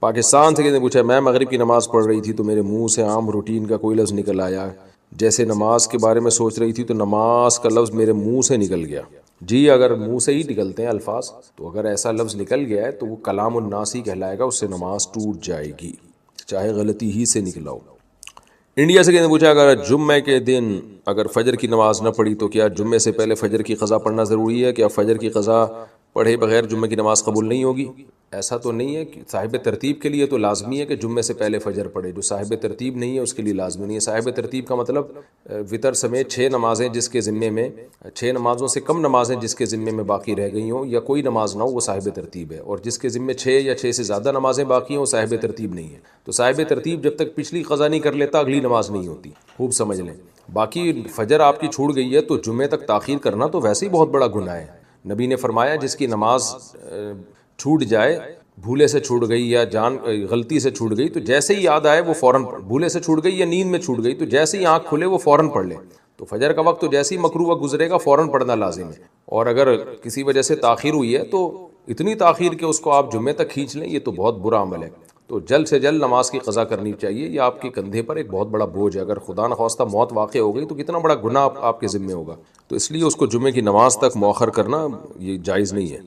پاکستان سے کسی نے پوچھا میں مغرب کی نماز پڑھ رہی تھی تو میرے منہ سے عام روٹین کا کوئی لفظ نکل آیا، جیسے نماز کے بارے میں سوچ رہی تھی تو نماز کا لفظ میرے منہ سے نکل گیا۔ جی اگر منہ سے ہی نکلتے ہیں الفاظ تو اگر ایسا لفظ نکل گیا ہے تو وہ کلام الناس ہی کہلائے گا، اس سے نماز ٹوٹ جائے گی چاہے غلطی ہی سے نکلا ہو۔ انڈیا سے کسی نے پوچھا اگر جمعے کے دن اگر فجر کی نماز نہ پڑھی تو کیا جمعے سے پہلے فجر کی قضا پڑھنا ضروری ہے؟ کیا فجر کی قضا پڑھے بغیر جمعے کی نماز قبول نہیں ہوگی؟ ایسا تو نہیں ہے، کہ صاحب ترتیب کے لیے تو لازمی ہے کہ جمعے سے پہلے فجر پڑھے، جو صاحب ترتیب نہیں ہے اس کے لیے لازمی نہیں ہے۔ صاحب ترتیب کا مطلب وطر سمیت 6 نمازیں جس کے ذمے میں 6 نمازوں سے کم نمازیں جس کے ذمے میں باقی رہ گئی ہوں یا کوئی نماز نہ ہو، وہ صاحب ترتیب ہے، اور جس کے ذمے 6 یا 6 سے زیادہ نمازیں باقی ہوں وہ صاحب ترتیب نہیں ہے۔ تو صاحب ترتیب جب تک پچھلی قضا نہیں کر لیتا اگلی نماز نہیں ہوتی، خوب سمجھ لیں۔ باقی فجر آپ کی چھوٹ گئی ہے تو جمعے تک تاخیر کرنا تو ویسے ہی بہت بڑا گناہ ہے۔ نبی نے فرمایا جس کی نماز چھوٹ جائے، بھولے سے چھوٹ گئی یا غلطی سے چھوٹ گئی، تو جیسے ہی یاد آئے وہ فوراً بھولے سے چھوٹ گئی یا نیند میں چھوٹ گئی تو جیسے ہی آنکھ کھلے وہ فوراً پڑھ لے۔ تو فجر کا وقت تو جیسے ہی مکروہ وقت گزرے گا فوراً پڑھنا لازم ہے، اور اگر کسی وجہ سے تاخیر ہوئی ہے تو اتنی تاخیر کہ اس کو آپ جمعے تک کھینچ لیں، یہ تو بہت برا عمل ہے۔ تو جلد سے جلد نماز کی قضا کرنی چاہیے، یہ آپ کے کندھے پر ایک بہت بڑا بوجھ ہے۔ اگر خدا نخواستہ موت واقع ہو گئی تو کتنا بڑا گناہ آپ کے ذمے ہوگا، تو اس لیے اس کو جمعے کی نماز تک مؤخر کرنا یہ جائز نہیں ہے۔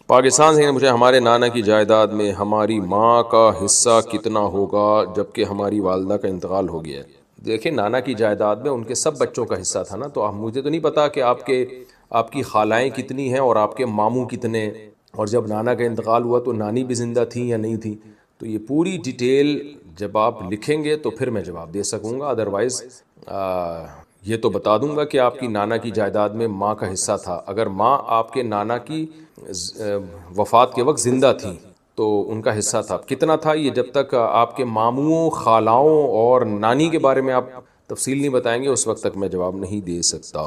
پاکستان سے مجھے ہمارے نانا کی جائیداد میں ہماری ماں کا حصہ کتنا ہوگا جبکہ ہماری والدہ کا انتقال ہو گیا ہے؟ دیکھیں نانا کی جائیداد میں ان کے سب بچوں کا حصہ تھا نا، تو مجھے تو نہیں پتا کہ آپ کی خالائیں کتنی ہیں اور آپ کے ماموں کتنے، اور جب نانا کا انتقال ہوا تو نانی بھی زندہ تھیں یا نہیں تھیں، تو یہ پوری ڈیٹیل جب آپ لکھیں گے تو پھر میں جواب دے سکوں گا، ادروائز یہ تو بتا دوں گا کہ آپ کی نانا کی جائیداد میں ماں کا حصہ تھا۔ اگر ماں آپ کے نانا کی وفات کے وقت زندہ تھیں تو ان کا حصہ تھا، کتنا تھا یہ جب تک آپ کے ماموں، خالاؤں اور نانی کے بارے میں آپ تفصیل نہیں بتائیں گے اس وقت تک میں جواب نہیں دے سکتا۔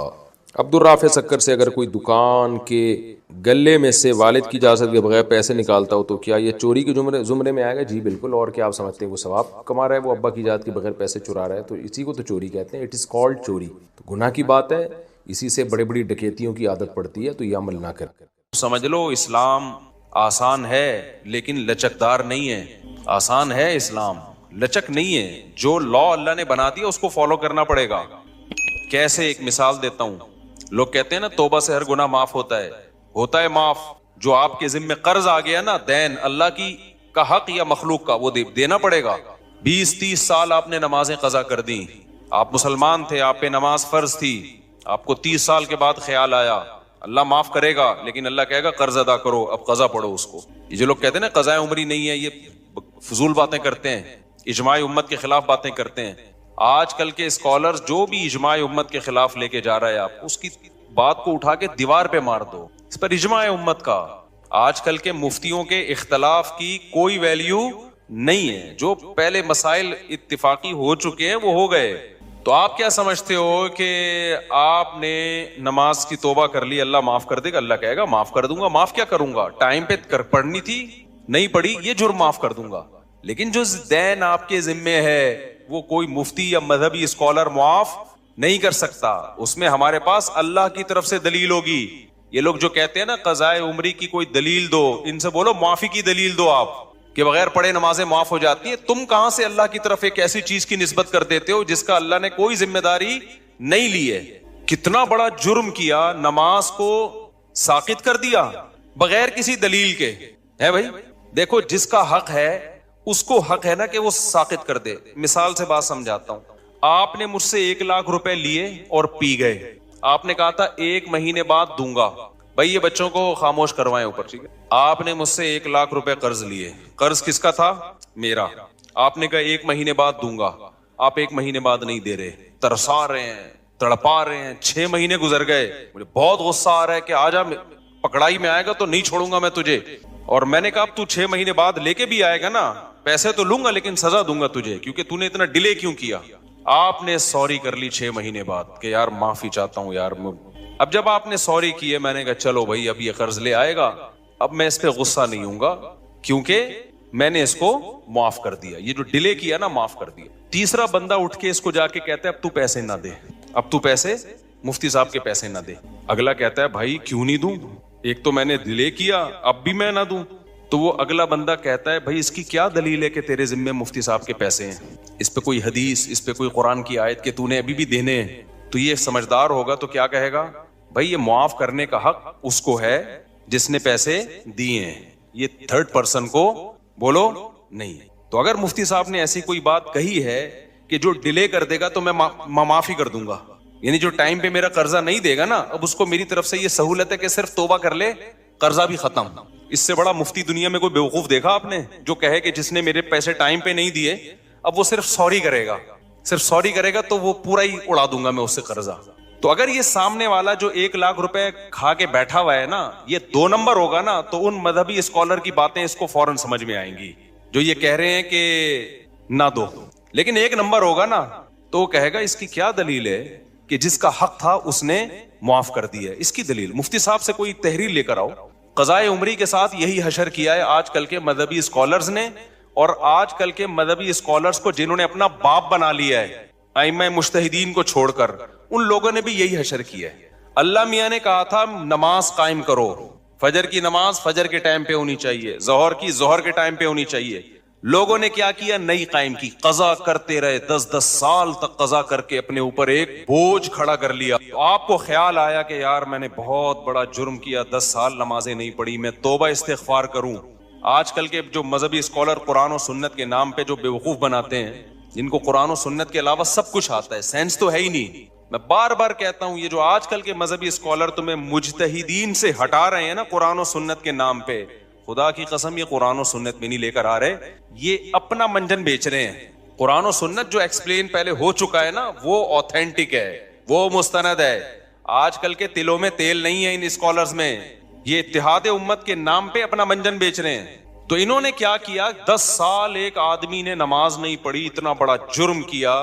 عبدالرافع سکر سے اگر کوئی دکان کے گلے میں سے والد کی اجازت کے بغیر پیسے نکالتا ہو تو کیا یہ چوری کے زمرے میں آئے گا؟ جی بالکل، اور کیا آپ سمجھتے ہیں وہ ثواب کما رہا ہے، وہ ابا کی اجازت کے بغیر پیسے چرا رہا ہے، تو اسی کو تو چوری کہتے ہیں، اٹ از کالڈ چوری، تو گناہ کی بات ہے، اسی سے بڑی بڑی ڈکیتیوں کی عادت پڑتی ہے، تو یہ عمل نہ کر۔ سمجھ لو اسلام آسان ہے لیکن لچکدار نہیں ہے۔ آسان ہے اسلام، لچک نہیں ہے۔ جو لا اللہ نے بنا دیا اس کو فالو کرنا پڑے گا۔ کیسے؟ ایک مثال دیتا ہوں۔ لوگ کہتے ہیں نا توبہ سے ہر گناہ معاف ہوتا ہے معاف۔ جو آپ کے ذمہ قرض آ گیا نا، دین اللہ کی کا حق یا مخلوق کا، وہ دینا پڑے گا۔ 20-30 سال آپ نے نمازیں قضا کر دی، آپ مسلمان تھے، آپ پہ نماز فرض تھی، آپ کو 30 سال کے بعد خیال آیا، اللہ معاف کرے گا لیکن اللہ کہے گا قرض ادا کرو، اب قضا پڑھو اس کو۔ یہ جو لوگ کہتے ہیں نا قضاء عمری نہیں ہے، یہ فضول باتیں کرتے ہیں، اجماع امت کے خلاف باتیں کرتے ہیں۔ آج کل کے اسکالرز جو بھی اجماع امت کے خلاف لے کے جا رہا ہے، آپ اس کی بات کو اٹھا کے دیوار پہ مار دو، اس پر اجماع امت کا۔ آج کل کے مفتیوں کے اختلاف کی کوئی ویلیو نہیں ہے، جو پہلے مسائل اتفاقی ہو چکے ہیں وہ ہو گئے۔ تو آپ کیا سمجھتے ہو کہ آپ نے نماز کی توبہ کر لی اللہ معاف کر دے گا؟ اللہ کہے گا معاف کر دوں گا۔ معاف کیا کروں گا؟ ٹائم پہ پڑھنی تھی نہیں پڑھی، یہ جرم معاف کر دوں گا، لیکن جو دین آپ کے ذمے ہے وہ کوئی مفتی یا مذہبی اسکالر معاف نہیں کر سکتا، اس میں ہمارے پاس اللہ کی طرف سے دلیل ہوگی۔ یہ لوگ جو کہتے ہیں نا قضاء عمری کی کوئی دلیل دو، ان سے بولو معافی کی دلیل دو آپ، کہ بغیر پڑھے نمازیں معاف ہو جاتی ہیں۔ تم کہاں سے اللہ کی طرف ایک ایسی چیز کی نسبت کر دیتے ہو جس کا اللہ نے کوئی ذمہ داری نہیں لی ہے؟ کتنا بڑا جرم کیا، نماز کو ساقط کر دیا بغیر کسی دلیل کے، ہے بھائی؟ دیکھو جس کا حق ہے اس کو حق ہے نا کہ وہ ساقط کر دے۔ مثال سے بات سمجھاتا ہوں۔ آپ نے مجھ سے 1 لاکھ روپے لیے اور پی گئے، آپ نے کہا تھا 1 مہینے بعد دوں گا۔ بھائی یہ بچوں کو خاموش کروائیں اوپر، ٹھیک ہے؟ آپ نے مجھ سے 1 لاکھ روپے قرض لیے، قرض کس کا تھا؟ میرا۔ آپ نے کہا 1 مہینے بعد دوں گا، آپ 1 مہینے بعد نہیں دے رہے، ترسا رہے ہیں، تڑپا رہے ہیں، 6 مہینے گزر گئے، مجھے بہت غصہ آ رہا ہے کہ آجا، پکڑائی میں آئے گا تو نہیں چھوڑوں گا میں تجھے۔ اور میں نے کہا اب تو 6 مہینے بعد لے کے بھی آئے گا نا، پیسے تو لوں گا لیکن سزا دوں گا تجھے، کیونکہ تو نے اتنا ڈیلے کیوں کیا۔ آپ نے سوری کر لی 6 مہینے بعد کہ یار معافی چاہتا ہوں یار۔ اب جب آپ نے سوری کی ہے، میں نے کہا چلو بھائی اب یہ قرض لے آئے گا، اب میں اس پہ غصہ نہیں ہوں گا کیونکہ میں نے اس کو معاف کر دیا، یہ جو ڈیلے کیا نا معاف کر دیا۔ تیسرا بندہ اٹھ کے اس کو جا کے کہتا ہے اب تو پیسے نہ دے، اب تو پیسے مفتی صاحب کے پیسے نہ دے۔ اگلا کہتا ہے بھائی کیوں نہیں دوں، ایک تو میں نے ڈیلے کیا اب بھی میں نہ دوں۔ تو وہ اگلا بندہ کہتا ہے بھائی اس کی کیا دلیل ہے کہ تیرے ذمے مفتی صاحب کے پیسے ہیں، اس پہ کوئی حدیث، اس پہ کوئی قرآن کی آیت کہ تو نے ابھی بھی دینے ہیں؟ تو یہ سمجھدار ہوگا تو کیا کہے گا؟ بھائی یہ معاف کرنے کا حق اس کو ہے جس نے پیسے دیے ہیں، یہ تھرڈ پرسن کو بولو نہیں۔ تو اگر مفتی صاحب نے ایسی کوئی بات کہی ہے کہ جو ڈیلے کر دے گا تو میں معافی کر دوں گا، یعنی جو ٹائم پہ میرا قرضہ نہیں دے گا نا، اب اس کو میری طرف سے یہ سہولت ہے کہ صرف توبہ کر لے، قرضہ بھی ختم۔ اس سے بڑا مفتی دنیا میں کوئی بیوقوف دیکھا آپ نے جو کہے کہ جس نے میرے پیسے ٹائم پہ نہیں دیے اب وہ صرف سوری کرے گا، صرف سوری کرے گا تو وہ پورا ہی اڑا دوں گا میں اس سے قرضہ۔ تو اگر یہ سامنے والا جو 1 لاکھ روپے کھا کے بیٹھا ہوا ہے نا، یہ 2 نمبر ہوگا نا، تو ان مذہبی اسکالر کی باتیں اس کو فوراً سمجھ میں آئیں گی جو یہ کہہ رہے ہیں کہ نہ دو۔ لیکن 1 نمبر ہوگا نا تو وہ کہے گا اس کی کیا دلیل ہے کہ جس کا حق تھا اس نے معاف کر دیا ہے، اس کی دلیل۔ مفتی صاحب سے کوئی تحریر لے کر آؤ۔ قضائے عمری کے ساتھ یہی حشر کیا ہے آج کل کے مذہبی اسکالرز نے، اور آج کل کے مذہبی اسکالرز کو جنہوں نے اپنا باپ بنا لیا ہے ائمہ مجتہدین کو چھوڑ کر، ان لوگوں نے بھی یہی حشر کیا ہے۔ اللہ میاں نے کہا تھا نماز قائم کرو، فجر کی نماز فجر کے ٹائم پہ ہونی چاہیے، ظہر کی ظہر کے ٹائم پہ ہونی چاہیے۔ لوگوں نے کیا کیا؟ نہیں قائم کی، قضا کرتے رہے، 10 سال تک قضا کر کے اپنے اوپر ایک بوجھ کھڑا کر لیا۔ آپ کو خیال آیا کہ یار میں نے بہت بڑا جرم کیا، 10 سال نمازیں نہیں پڑھی، میں توبہ استغفار کروں۔ آج کل کے جو مذہبی اسکالر قرآن و سنت کے نام پہ جو بیوقوف بناتے ہیں، جن کو قرآن و سنت کے علاوہ سب کچھ آتا ہے، سینس تو ہے ہی نہیں۔ میں بار بار کہتا ہوں یہ جو آج کل کے مذہبی اسکالر تمہیں مجتہدین سے ہٹا رہے ہیں نا قرآن و سنت کے نام پہ، خدا کی قسم یہ قرآن و سنت میں نہیں لے کر آ رہے، یہ اپنا منجن بیچ رہے ہیں۔ قرآن و سنت جو ایکسپلین پہلے ہو چکا ہے نا وہ اوتھینٹک ہے، وہ مستند ہے۔ آج کل کے تلوں میں تیل نہیں ہے ان اسکالرز میں، یہ اتحاد امت کے نام پہ اپنا منجن بیچ رہے ہیں۔ تو انہوں نے کیا کیا؟ 10 سال ایک آدمی نے نماز نہیں پڑھی، اتنا بڑا جرم کیا،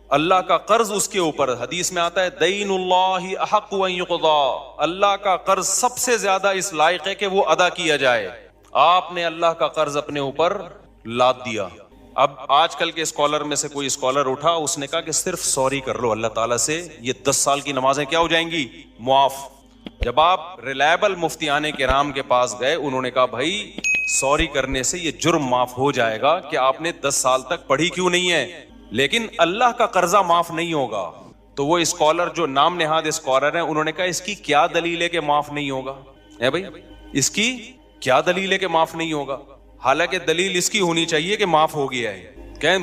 اللہ کا قرض اس کے اوپر، حدیث میں آتا ہے دین اللہ احق ان یقضا، اللہ کا قرض سب سے زیادہ اس لائق ہے کہ وہ ادا کیا جائے۔ آپ نے اللہ کا قرض اپنے اوپر لاد دیا۔ اب آج کل کے اسکالر میں سے کوئی اسکالر اٹھا، اس نے کہا کہ صرف سوری کر لو اللہ تعالیٰ سے، یہ 10 سال کی نمازیں کیا ہو جائیں گی؟ معاف۔ جب آپ ریلائبل مفتیان کرام کے پاس گئے، انہوں نے کہا بھائی سوری کرنے سے یہ جرم معاف ہو جائے گا کہ آپ نے 10 سال تک پڑھی کیوں نہیں ہے، لیکن اللہ کا قرضہ معاف نہیں ہوگا۔ تو وہ اسکالر جو نام نہاد اسکالر ہیں، انہوں نے کہا اس کی کیا دلیل ہے کہ معاف نہیں ہوگا؟ اے بھائی اس کی کیا دلیل ہے کہ معاف نہیں ہوگا؟ حالانکہ دلیل اس کی ہونی چاہیے کہ معاف ہو گیا ہے۔ کہ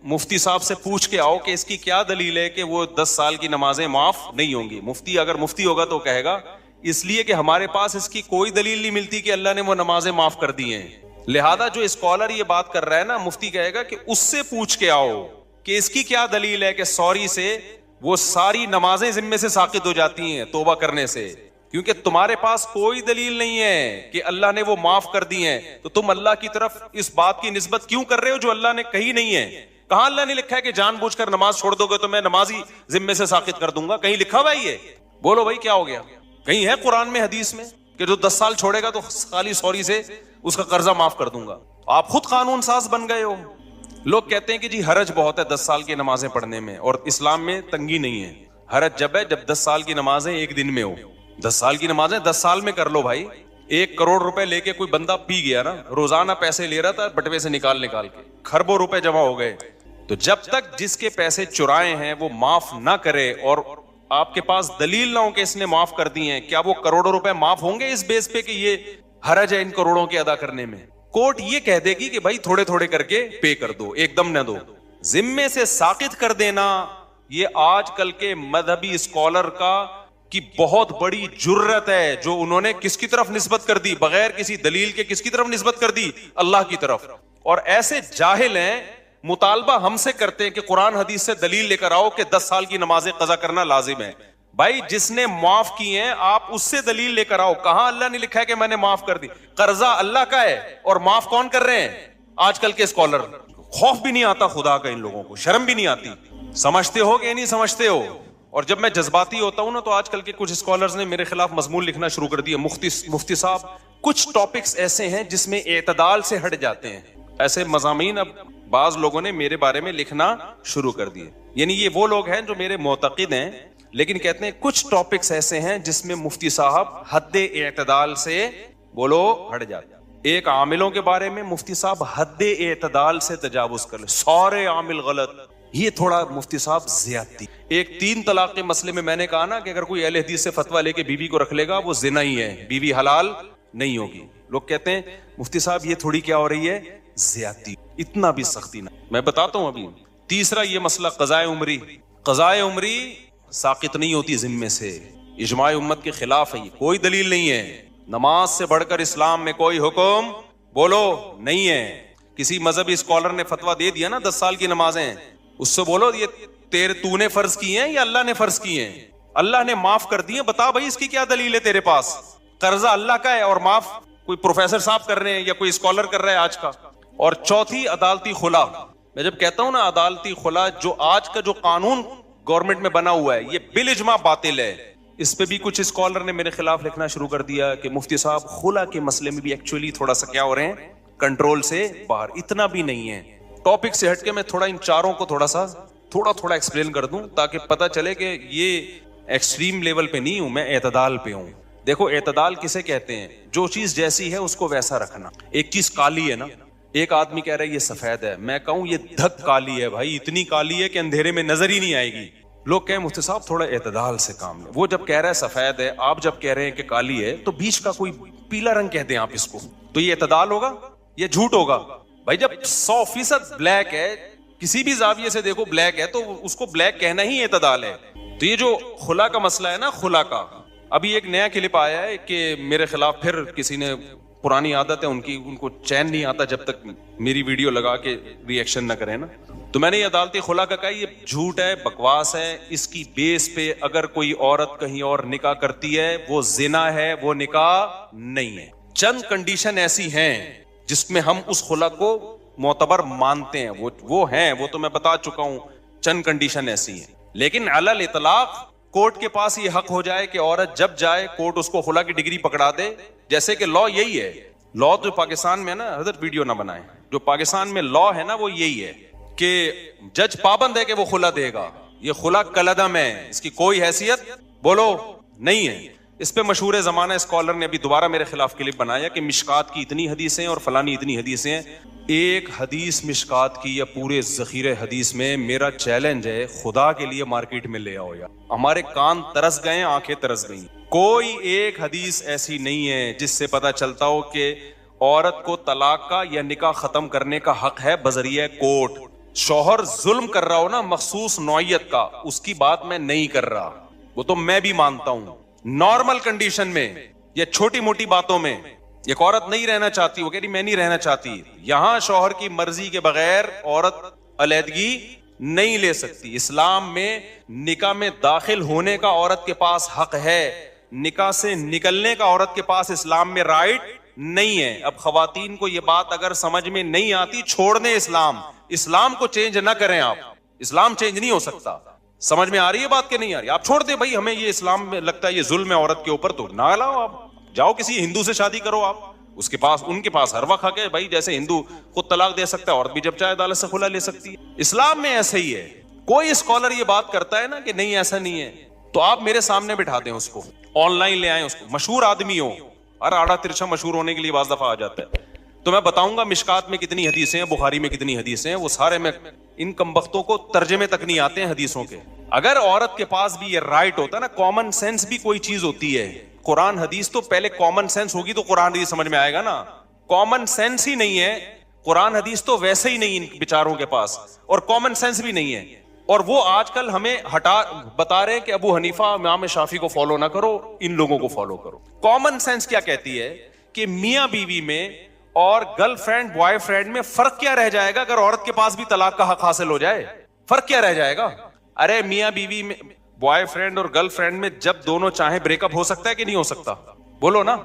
مفتی صاحب سے پوچھ کے آؤ کہ اس کی کیا دلیل ہے کہ وہ 10 سال کی نمازیں معاف نہیں ہوں گی۔ مفتی اگر مفتی ہوگا تو کہے گا اس لیے کہ ہمارے پاس اس کی کوئی دلیل نہیں ملتی کہ اللہ نے وہ نمازیں معاف کر دی ہیں۔ لہذا جو اسکالر یہ بات کر رہا ہے نا، مفتی کہے گا کہ اس سے پوچھ کے آؤ کہ اس کی کیا دلیل ہے کہ سوری سے وہ ساری نمازیں ذمے سے ساقط ہو جاتی ہیں توبہ کرنے سے، کیونکہ تمہارے پاس کوئی دلیل نہیں ہے کہ اللہ نے وہ معاف کر دی ہیں۔ تو تم اللہ کی طرف اس بات کی نسبت کیوں کر رہے ہو جو اللہ نے کہی نہیں ہے؟ کہاں اللہ نے لکھا ہے کہ جان بوجھ کر نماز چھوڑ دو گے تو میں نماز ہی ذمے سے ساقط کر دوں گا؟ کہیں لکھا ہوا ہے یہ؟ بولو بھائی کیا ہو گیا؟ کہیں ہے قرآن میں حدیث میں کہ جو 10 سال چھوڑے گا تو خالی سوری سے اس کا قرضہ معاف کر دوں گا؟ آپ خود قانون ساز بن گئے ہو۔ لوگ کہتے ہیں کہ جی حرج بہت ہے 10 سال کی نمازیں پڑھنے میں، اور اسلام میں تنگی نہیں ہے۔ حرج جب ہے جب 10 سال کی نمازیں ایک دن میں ہو۔ 10 سال کی نمازیں 10 سال میں کر لو بھائی۔ 1 کروڑ روپے لے کے کوئی بندہ پی گیا نا، روزانہ پیسے لے رہا تھا بٹوے سے نکال کے، کھربوں روپے جمع ہو گئے۔ تو جب تک جس کے پیسے چرائے ہیں وہ معاف نہ کرے اور آپ کے پاس دلیل نہ ہو کہ اس نے معاف کر دی ہیں، کیا وہ کروڑوں روپے معاف ہوں گے اس بیس پہ کہ یہ حرج ہے ان کروڑوں کے ادا کرنے میں؟ کورٹ یہ کہہ دے گی کہ بھائی تھوڑے تھوڑے کر کے پے کر دو، ایک دم نہ دو۔ ذمے سے ساقط کر دینا یہ آج کل کے مذہبی اسکالر کی بہت بڑی جرت ہے، جو انہوں نے کس کی طرف نسبت کر دی؟ بغیر کسی دلیل کے کس کی طرف نسبت کر دی؟ اللہ کی طرف۔ اور ایسے جاہل ہیں، مطالبہ ہم سے کرتے ہیں کہ قرآن حدیث سے دلیل لے کر آؤ کہ 10 سال کی نمازیں قضا کرنا لازم ہے۔ بھائی جس نے معاف کی ہیں آپ اس سے دلیل لے کر آؤ، کہاں اللہ نے لکھا ہے کہ میں نے معاف کر دی؟ قرضہ اللہ کا ہے اور معاف کون کر رہے ہیں؟ آج کل کے اسکالر۔ خوف بھی نہیں آتا خدا کا ان لوگوں کو، شرم بھی نہیں آتی۔ سمجھتے ہو کہ نہیں سمجھتے ہو؟ اور جب میں جذباتی ہوتا ہوں نا تو آج کل کے کچھ اسکالرز نے میرے خلاف مضمون لکھنا شروع کر دیا، مفتی صاحب کچھ ٹاپکس ایسے ہیں جس میں اعتدال سے ہٹ جاتے ہیں۔ ایسے مضامین اب بعض لوگوں نے میرے بارے میں لکھنا شروع کر دیے، یعنی یہ وہ لوگ ہیں جو میرے معتقد ہیں لیکن کہتے ہیں کچھ ٹاپکس ایسے ہیں جس میں مفتی صاحب حد اعتدال سے بولو ہٹ جاتے ہیں۔ ایک عاملوں کے بارے میں مفتی صاحب حد اعتدال سے تجاوز کر لے، سارے عامل غلط، یہ تھوڑا مفتی صاحب زیادتی۔ ایک 3 طلاق کے مسئلے میں نے کہا نا کہ اگر کوئی اہل حدیث سے فتویٰ لے کے بیوی کو رکھ لے گا وہ زنا ہی ہے، بیوی حلال نہیں ہوگی۔ لوگ کہتے ہیں مفتی صاحب یہ تھوڑی کیا ہو رہی ہے، زیادتی، اتنا بھی سختی نہ۔ میں بتاتا ہوں ابھی۔ تیسرا یہ مسئلہ قضائے عمری، قضائے عمری ساقط نہیں ہوتی ذمے سے، اجماع امت کے خلاف ہے، یہ کوئی دلیل نہیں ہے۔ نماز سے بڑھ کر اسلام میں کوئی حکم بولو نہیں ہے۔ کسی مذہبی اسکالر نے فتویٰ دے دیا نا 10 سال کی نمازیں، اس سے بولو یہ تو نے فرض کی ہیں یا اللہ نے فرض کی ہیں؟ اللہ نے معاف کر دی ہیں، بتا بھائی اس کی کیا دلیل ہے تیرے پاس؟ قرضہ اللہ کا ہے اور معاف کوئی پروفیسر صاحب کر رہے ہیں یا کوئی اسکالر کر رہا ہے آج کا۔ اور چوتھی عدالتی خلا۔ میں جب کہتا ہوں نا عدالتی خلا، جو آج کا جو قانون گورنمنٹ میں بنا ہوا ہے یہ بالاجماع باطل ہے۔ اس پہ بھی کچھ اسکالر نے میرے خلاف لکھنا شروع کر دیا کہ مفتی صاحب خلا کے مسئلے میں بھی ایکچولی تھوڑا سا کیا ہو رہے ہیں، کنٹرول سے باہر۔ اتنا بھی نہیں ہے۔ ٹاپک سے ہٹ کے میں تھوڑا ان چاروں کو تھوڑا ایکسپلین کر دوں تاکہ پتہ چلے کہ یہ ایکسٹریم لیول پہ نہیں ہوں، میں اعتدال پہ ہوں۔ دیکھو اعتدال کسے کہتے ہیں؟ جو چیز جیسی ہے اس کو ویسا رکھنا۔ ایک چیز کالی ہے نا، ایک آدمی کہہ رہا ہے یہ سفید ہے، میں کہوں یہ دھک کالی ہے، بھائی اتنی کالی ہے کہ اندھیرے میں نظر ہی نہیں آئے گی۔ لوگ کہیں مفتی صاحب تھوڑا اعتدال سے کام لیں۔ وہ جب کہہ رہا ہے سفید ہے، آپ جب کہہ رہے ہیں کہ کالی ہے، تو بیچ کا کوئی پیلا رنگ کہہ دیں آپ اس کو، تو یہ اعتدال ہوگا؟ یہ جھوٹ ہوگا؟ بھائی جب 100% بلیک ہے، کسی بھی زاویے سے دیکھو بلیک ہے، تو اس کو بلیک کہنا ہی اعتدال ہے۔ تو یہ جو خلا کا مسئلہ ہے نا، خلا کا، ابھی ایک نیا کلپ آیا ہے کہ میرے خلاف پھر کسی نے، پرانی عادت ہے ان کو چین نہیں آتا جب تک میری ویڈیو لگا کے ری ایکشن نہ کریں نا، تو میں نے یہ عدالتی خلا کا کہا یہ جھوٹ ہے، بکواس ہے۔ اس کی بیس پہ اگر کوئی عورت کہیں اور نکاح کرتی ہے وہ زنا ہے، وہ نکاح نہیں ہے۔ چند کنڈیشن ایسی ہیں جس میں ہم اس خلا کو معتبر مانتے ہیں، وہ تو میں بتا چکا ہوں، چند کنڈیشن ایسی ہیں۔ لیکن علی الاطلاق کورٹ کے پاس یہ حق ہو جائے کہ عورت جب جائے کورٹ اس کو خلا کی ڈگری پکڑا دے، جیسے کہ لا یہی ہے، لا تو پاکستان میں نا، حضرت ویڈیو نہ بنائیں، جو پاکستان میں لا ہے نا وہ یہی ہے کہ جج پابند ہے کہ وہ خلا دے گا۔ یہ خلا کالعدم ہے، اس کی کوئی حیثیت بولو نہیں ہے۔ اس پہ مشہور زمانہ اسکالر نے ابھی دوبارہ میرے خلاف کلپ بنایا کہ مشکات کی اتنی حدیثیں اور فلانی اتنی حدیثیں ہیں۔ ایک حدیث مشکات کی یا پورے ذخیرے حدیث میں میرا چیلنج ہے، خدا کے لیے مارکیٹ میں لے آؤ یار، ہمارے کان ترس گئے، آنکھیں ترس گئی۔ کوئی ایک حدیث ایسی نہیں ہے جس سے پتا چلتا ہو کہ عورت کو طلاق کا یا نکاح ختم کرنے کا حق ہے بذریعہ کورٹ۔ شوہر ظلم کر رہا ہو نا مخصوص نوعیت کا، اس کی بات میں نہیں کر رہا، وہ تو میں بھی مانتا ہوں۔ نارمل کنڈیشن میں یا چھوٹی موٹی باتوں میں ایک عورت نہیں رہنا چاہتی، وہ کہہ رہی میں نہیں رہنا چاہتی، یہاں شوہر کی مرضی کے بغیر عورت علیحدگی نہیں لے سکتی۔ اسلام میں نکاح میں داخل ہونے کا عورت کے پاس حق ہے، نکاح سے نکلنے کا عورت کے پاس اسلام میں رائٹ نہیں ہے۔ اب خواتین کو یہ بات اگر سمجھ میں نہیں آتی، چھوڑ دیں اسلام کو چینج نہ کریں آپ، اسلام چینج نہیں ہو سکتا۔ سمجھ میں آ رہی ہے بات کہ نہیں آ رہی؟ آپ چھوڑ دیں بھائی، ہمیں یہ اسلام میں لگتا ہے یہ ظلم ہے عورت کے اوپر، تو نہ لاؤ، آپ جاؤ کسی ہندو سے شادی کرو، آپ اس کے پاس، ان کے پاس ہر وقت حق ہے بھائی، جیسے ہندو خود طلاق دے سکتا ہے، عورت بھی جب چاہے عدالت سے خلا لے سکتی ہے۔ اسلام میں ایسا ہی ہے۔ کوئی اسکالر یہ بات کرتا ہے نا کہ نہیں ایسا نہیں ہے، تو آپ میرے سامنے بٹھا دیں اس کو، آن لائن لے آئیں اس کو، مشہور آدمی ہو، اور آڑا ترچھا مشہور ہونے کے لیے بعض دفعہ آ جاتا ہے، تو میں بتاؤں گا مشکات میں کتنی حدیثیں ہیں، بخاری میں کتنی حدیثیں ہیں، وہ سارے میں ان کمبختوں کو ترجمے تک نہیں آتے ہیں حدیثوں کے۔ اگر عورت کے پاس بھی یہ رائٹ ہوتا ہے نا، کامن سینس بھی کوئی چیز ہوتی ہے، قرآن حدیث تو پہلے کامن سینس ہوگی تو قرآن حدیث سمجھ میں آئے گا نا، کامن سینس ہی نہیں ہے، قرآن حدیث تو ویسے ہی نہیں ان بیچاروں کے پاس، اور کامن سینس بھی نہیں ہے، اور وہ آج کل ہمیں بتا رہے ہیں کہ ابو حنیفہ امام شافعی کو فالو نہ کرو، ان لوگوں کو فالو کرو۔ کامن سینس کیا کہتی ہے کہ میاں بیوی میں اور گرل فرینڈ بوائے فرینڈ میں فرق کیا رہ جائے گا اگر عورت کے پاس بھی طلاق کا حق حاصل ہو جائے؟ فرق کیا رہ جائے گا؟ ارے میاں بیوی میں، بوائے فرینڈ اور گرل فرینڈ میں جب دونوں چاہیں بریک اپ ہو سکتا ہے کہ نہیں ہو سکتا؟ بولو نا،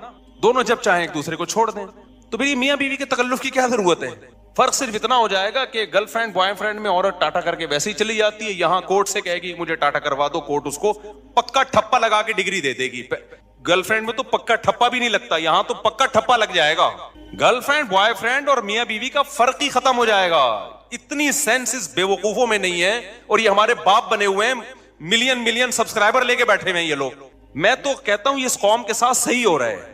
دونوں جب چاہیں ایک دوسرے کو چھوڑ دیں، تو پھر یہ میاں بیوی کے تکلف کی کیا ضرورت ہے؟ فرق صرف اتنا ہو جائے گا کہ گرل فرینڈ بوائے فرینڈ میں عورت ٹاٹا کر کے ویسے ہی چلی جاتی ہے، یہاں کورٹ سے کہے گی مجھے ٹاٹا کروا دو، کورٹ اس کو پکا ٹھپا لگا کے ڈگری دے دے گی۔ گرل فرینڈ میں تو پکا ٹھپا بھی نہیں لگتا، یہاں تو پکا ٹھپا لگ جائے گا۔ گرل فرینڈ بوائے فرینڈ اور میاں بیوی کا فرق ہی ختم ہو جائے گا۔ اتنی سینسز بے وقوفوں میں نہیں ہے، اور یہ ہمارے باپ بنے ہوئے ہیں، ملین سبسکرائبر لے کے بیٹھے ہوئے ہیں یہ لوگ۔ میں تو کہتا ہوں یہ اس قوم کے ساتھ صحیح ہو رہا ہے،